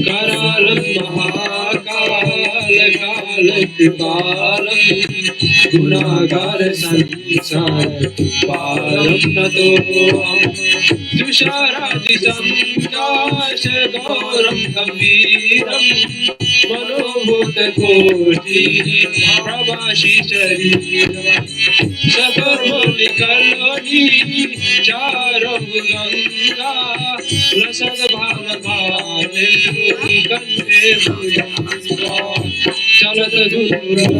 S2: करालं महाकाल काल कृपालं गुणागार संसार पारं नतोऽहं तुषारादि संकाश गौरं गंभीरं मनोभूत कोटि प्रभाषी शरीरं सकर्मलिकलोनि चारं गंगा रसद भान भाने कंठे चलत दूरं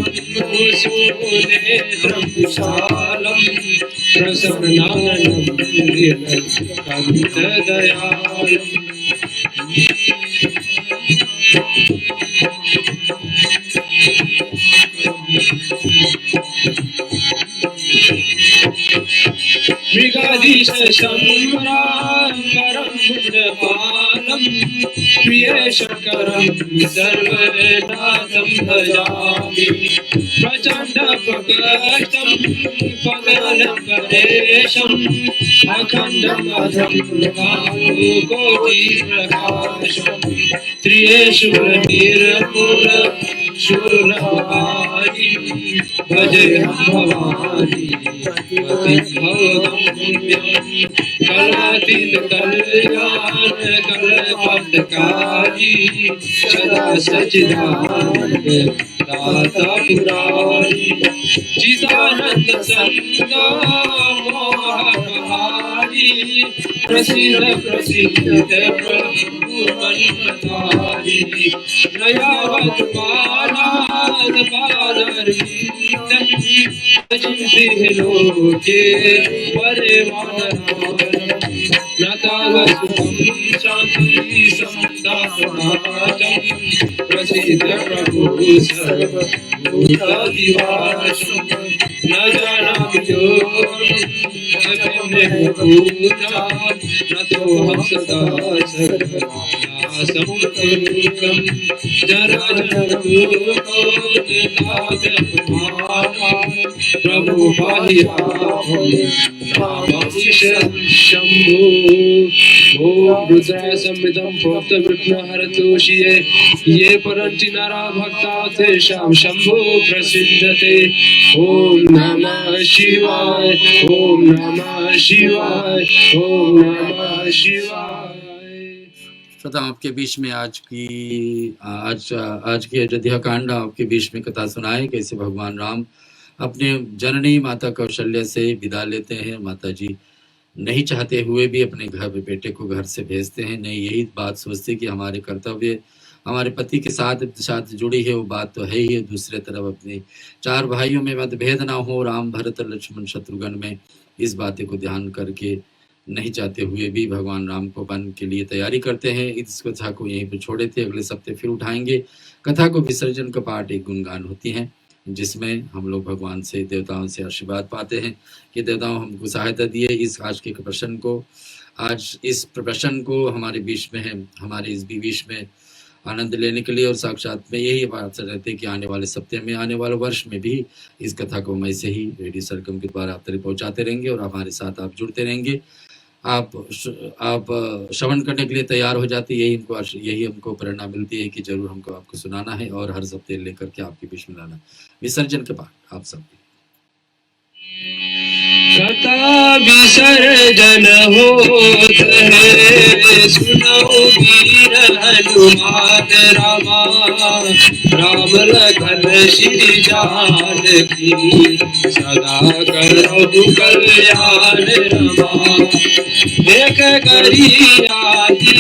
S2: सुनेत्रं विशालं प्रसन्नाननं कंठ दयालम् मृगाधीश शम्बराम्बरं मुण्डमालं प्रियशकरं सर्वनाथं भजामि प्रचण्डप्रकटं पवनपरेशम् अखण्डमधं कोटिप्रकाशम् त्रियशूलनिर्मूल शूलहारी भजेऽहं भवानी कलातीत कल्याण कल्पतकारी सदा सच्चिदानंद दाता पुरारी चिदानंद संगा मोहनहारी प्रसिद्ध प्रसिद्ध प्रभु मनमतारी दयावत पादात पादरविंदं चिंते लोके परिवानरं न तथागतम् शान्ति समन्तापनातं प्रसीद प्रभु सर्वभूतादिवासं न जानामि योगं न भूतात् नतोऽहं सदा सर्वनाशं प्रभु शंभो ओम रुद्राय संविदं प्रोक्त विघ्नहरतोषिये ये परंति नरा भक्ता तेषां शंभो प्रसिद्धते ओम नमः शिवाय ओम नमः शिवाय ओम नमः शिवाय।
S1: श्रोता आपके बीच में आज की अयोध्या कांड आपके बीच में कथा सुनाए कैसे भगवान राम अपने जननी माता कौशल्या से विदा लेते हैं। माता जी नहीं चाहते हुए भी अपने घर बेटे को घर से भेजते हैं। नहीं यही बात सोचते कि हमारे कर्तव्य हमारे पति के साथ जुड़ी है, वो बात तो है ही। दूसरे तरफ अपने 4 भाइयों में मतभेद ना हो, राम भरत लक्ष्मण शत्रुघ्न में, इस बातें को ध्यान करके नहीं चाहते हुए भी भगवान राम को वन के लिए तैयारी करते हैं। इस कथा को यहीं पर छोड़े थे, अगले सप्ताह फिर उठाएंगे। कथा को विसर्जन का पाठ एक गुणगान होती है जिसमें हम लोग भगवान से देवताओं से आशीर्वाद पाते हैं कि देवताओं हमको सहायता दिए इस आज के प्रश्न को हमारे बीच में है, हमारे इस बीच में आनंद लेने के लिए। और साक्षात में यही बात रहते कि आने वाले सप्ताह में, आने वाले वर्ष में भी इस कथा को हम ऐसे ही रेडियो सरगम के द्वारा आप तक पहुँचाते रहेंगे और हमारे साथ आप जुड़ते रहेंगे। आप श्रवण करने के लिए तैयार हो जाते, यही हमको प्रेरणा मिलती है कि जरूर हमको आपको सुनाना है और हर सप्ताह लेकर के आपके बीच में लाना। विसर्जन के बाद आप सब
S2: कथा विसर्जन होत है, सुनो वीर हनुमान रामा, राम लखन श्री जानकी, सदा करो कल्याण रमा। एक करी आदि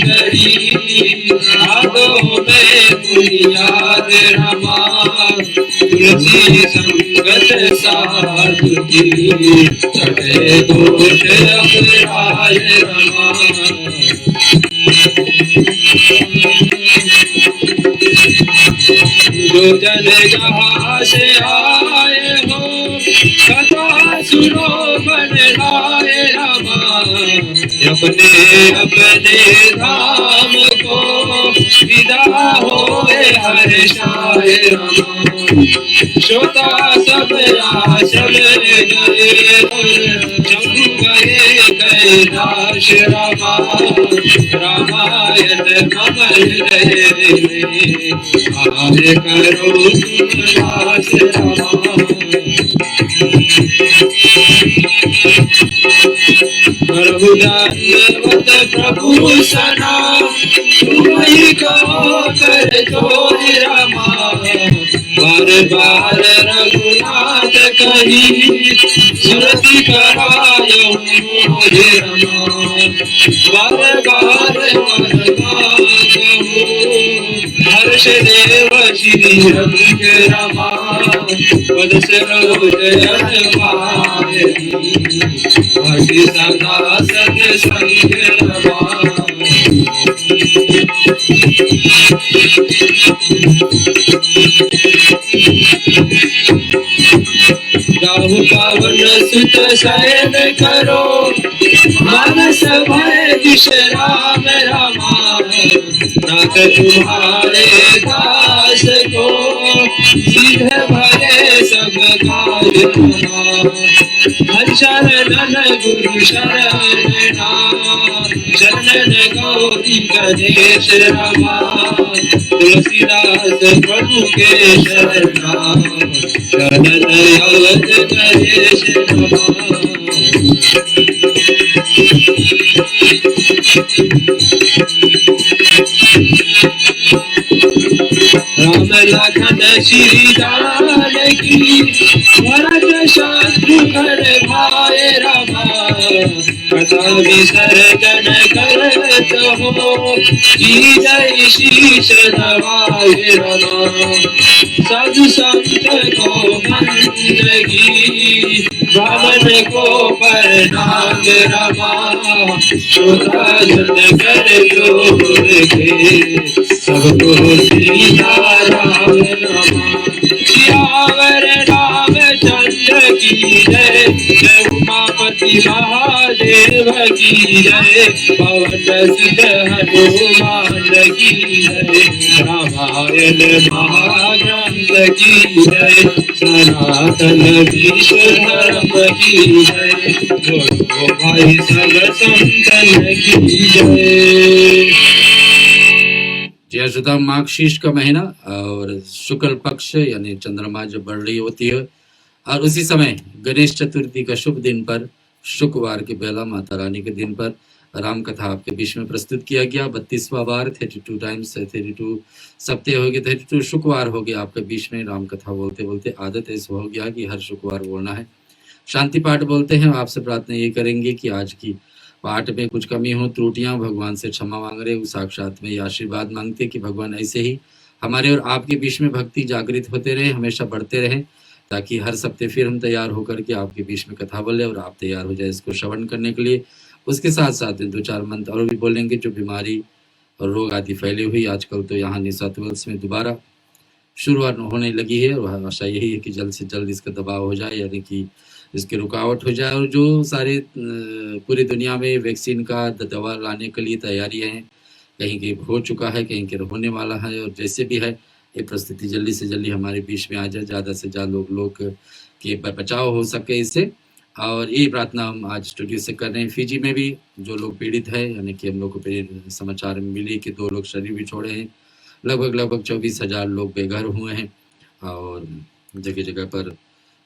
S2: गरी, आदो में बुनियाद रमा, तुलसी संगत साधुकी, चढ़े गोट अपराज रमा। जो जन जहाँ से आए हो, कथा सुनो बन लाए रमा, अपने अपने धाम को विदा होए हर्षाए रमा। श्रोता सब आशल गए, शंभु गए कैलाश रमा, रामायण मम हृदय आर्य करो तुम दास रमा। प्रभुदानवत प्रभु सना, तुम्हीं कहो कर जोर रमा, बार बार रघुनाथ कही, सुरति करायो मोहि रमा। बार बार हर्ष देव श्री रंग रमा, पद सरोज पाए, भक्ति सदा सत संग रमा। राहु पावन सुत शयन करो, मानस भय विश्राम रमा, नाथ तुम्हारे दास को सीधे भले सब काज रमा। हर शरणन गुरु शरणा, शरणन गौरी गणेश रमा, तुलसीदास प्रभु के शरणा, शरणन अवध गणेश रमा। राम लखन श्री जानकी, भरत शत्रुघ्न भाई रमा, कथा विसर्जन करत हो, की जय शीश नवाए रमा। साधु संत को बंदगी, बामन को प्रणाम रमा, सुदर्शन कर जोर के, सबको सीताराम रमा। सियावर रामचंद्र की जय, जय उमापति महादेव की जय, पवन सुत हनुमान की जय, रामायण महाग्रंथ की जय, सनातन विश्व धर्म की जय, बोलो भाई सब संतन की जय।
S1: जय श्रीराम। माघशीष का महीना और शुक्ल पक्ष यानी चंद्रमा जब बढ़ रही होती है और उसी समय गणेश चतुर्थी का शुभ दिन पर शुक्रवार के बेला माता रानी के दिन पर राम कथा आपके बीच में प्रस्तुत किया गया। 32वां बार 32 टाइम्स 32 सप्ताह हो गए, 32 शुक्रवार हो गया आपके बीच में राम कथा बोलते बोलते। आदत ऐसा हो गया कि हर शुक्रवार बोलना है। शांति पाठ बोलते हैं। आपसे प्रार्थना ये करेंगे कि आज की पाठ में कुछ कमी हो, त्रुटियां, भगवान से क्षमा मांग रहे हो, साक्षात में ये आशीर्वाद मांगते कि भगवान ऐसे ही हमारे और आपके बीच में भक्ति जागृत होते रहे, हमेशा बढ़ते रहे, ताकि हर सप्ताह फिर हम तैयार होकर के आपके बीच में कथा बोले और आप तैयार हो जाए इसको श्रवण करने के लिए। उसके साथ साथ 2-4 मंत्र और भी बोलेंगे। जो बीमारी और रोग आदि फैले हुई आजकल तो यहाँ न्यू साउथ वेल्स में दोबारा शुरुआत होने लगी है और आशा यही है कि जल्द से जल्द इसका दबाव हो जाए, यानी कि इसकी रुकावट हो जाए। और जो सारे पूरी दुनिया में वैक्सीन का दवा लाने के लिए तैयारियां हैं, कहीं के हो चुका है, कहीं के होने वाला है, और जैसे भी है ये परिस्थिति जल्दी से जल्दी हमारे बीच में आ जाए, ज़्यादा से ज़्यादा लोग के बचाव हो सके इससे। और ये प्रार्थना हम आज स्टूडियो से कर रहे हैं। फिजी में भी जो लोग पीड़ित है, यानी कि हम लोग को समाचार में मिले कि 2 लोग शरीर भी छोड़े हैं, लगभग 24,000 लोग बेघर हुए हैं और जगह जगह पर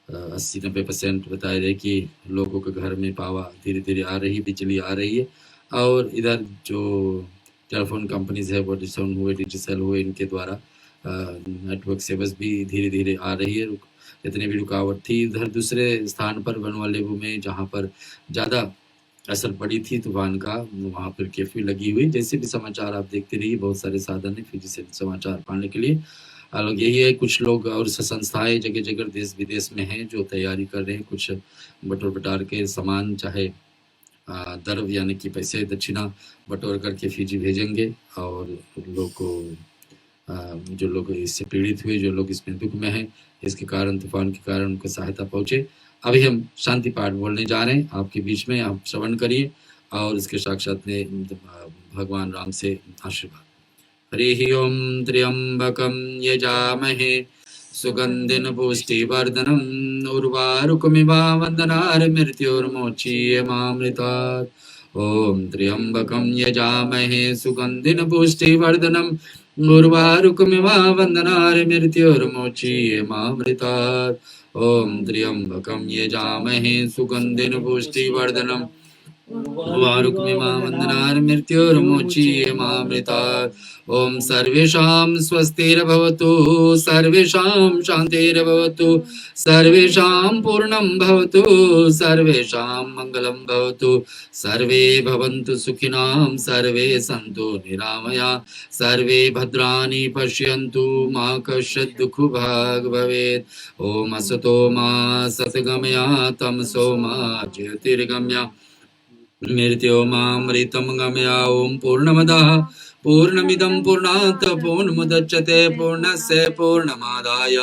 S1: 80-90% बताए रहे कि लोगों के घर में पावर धीरे धीरे आ रही, बिजली आ रही है। और इधर जो टेलीफोन कंपनीज है, वोडाफोन हुए, डिजिटल हुए, इनके द्वारा नेटवर्क सेवास भी धीरे धीरे आ रही है। जितनी भी रुकावट थी, उधर दूसरे स्थान पर बनवालेबू में जहाँ पर ज़्यादा असर पड़ी थी तूफान का, वहाँ पर कर्फ्यू लगी हुई। जैसे भी समाचार आप देखते रहिए, बहुत सारे साधन है फिजी से समाचार पाने के लिए। अलग यही है, कुछ लोग और संस्थाएं जगह जगह देश विदेश में हैं जो तैयारी कर रहे हैं, कुछ बटोर बटार के सामान, चाहे द्रव्य यानी कि पैसे दक्षिणा बटोर करके फिजी भेजेंगे। और लोग को जो लोग इससे पीड़ित हुए, जो लोग इसमें दुख में हैं, इसके कारण तूफान के कारण उनको सहायता पहुँचे। अभी हम शांति पाठ बोलने जा रहे हैं आपके बीच में, आप श्रवण करिए और इसके साक्षात में भगवान राम से आशीर्वाद। हरि ओम त्र्यंबकं यजामहे सुगंधिं पुष्टिवर्धनम् उर्वारुकमिव वन्दनार्मृत्योर्मोक्षीयमामृतात्। ओम त्र्यंबकं यजामहे सुगंधिं पुष्टिवर्धनम् उर्वारुकमिव वन्दनार्मृत्योर्मोक्षीयमामृतात्। ओम त्र्यंबकं यजामहे सुगंधिं पुष्टिवर्धनम् उर्वारुकमिव वन्दनार्मृत्योर्मोक्षीयमामृतात्। ओम सर्वेषां स्वस्तिर्भवतु, सर्वेषां शान्तिर्भवतु, सर्वेषां पूर्णं भवतु, सर्वेषां मङ्गलं भवतु, सर्वे भवन्तु सुखिनां, सर्वे सन्तु निरामया, सर्वे भद्राणि पश्यन्तु, मा कश्चित् दुःखभाग् भवेत्। ओम असतो मा सद्गमया, तमसो मा ज्योतिर्गमया, मृत्योर्मामृतं गमया। ओम पूर्णमदः पूर्णमिदं पूर्णात् पूर्णमुदच्यते, पूर्णस्य पूर्णमादाय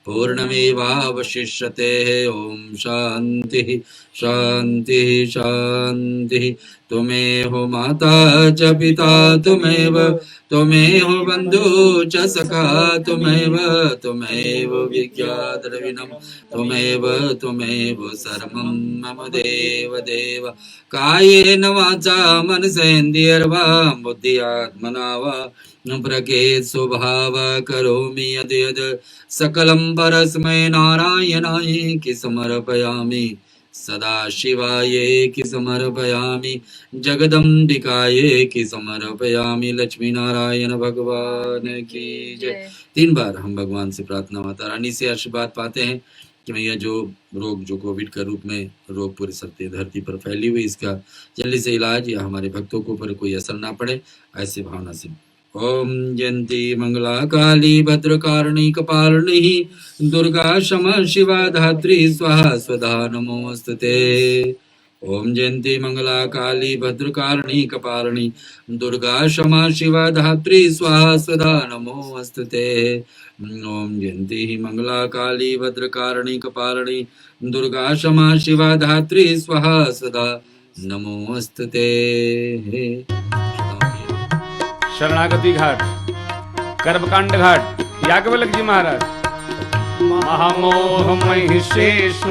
S1: पूर्णमेवावशिष्यते। ओम शांति शांति शांति। त्वमेव माता च पिता त्वमेव, त्वमेव बन्धु च सखा त्वमेव विज्ञातद्रविणं त्वमेव सर्वं मम देव देव। कायेन वाचा मनसेन्द्रियर्वा बुद्ध्यात्मना वा प्रकृति स्वभाव करोमि यद् सकलं परस्मै नारायणाय समर्पयामि, सदा शिवाय समर्पयामि, जगदम्बिकाय समर्पयामि, लक्ष्मी नारायण भगवान की जय। 3 बार हम भगवान से प्रार्थना माता रानी से आशीर्वाद पाते हैं कि भैया जो रोग, जो कोविड के रूप में रोग पूरी सत्य धरती पर फैली हुई, इसका जल्दी से इलाज या हमारे भक्तों के ऊपर कोई असर ना पड़े, ऐसी भावना से ओम जयंती मंगला काली भद्रकारिणी कपालिनी दुर्गा क्षमा शिवा धात्री स्वाहा स्वधा नमोस्तुते। ओम जयंती मंगला काली भद्रकारिणी कपालिनी दुर्गा क्षमा शिवा धात्री स्वाहा स्वधा नमोस्तुते। ओम जयंती मंगला काली भद्रकारिणी कपालिनी दुर्गा क्षमा शिवा धात्री स्वाहा स्वधा नमोस्तुते।
S4: शरणागति घाट, कर्मकांड घाट, याज्ञवल्क्य जी महाराज। महामोह महिषेश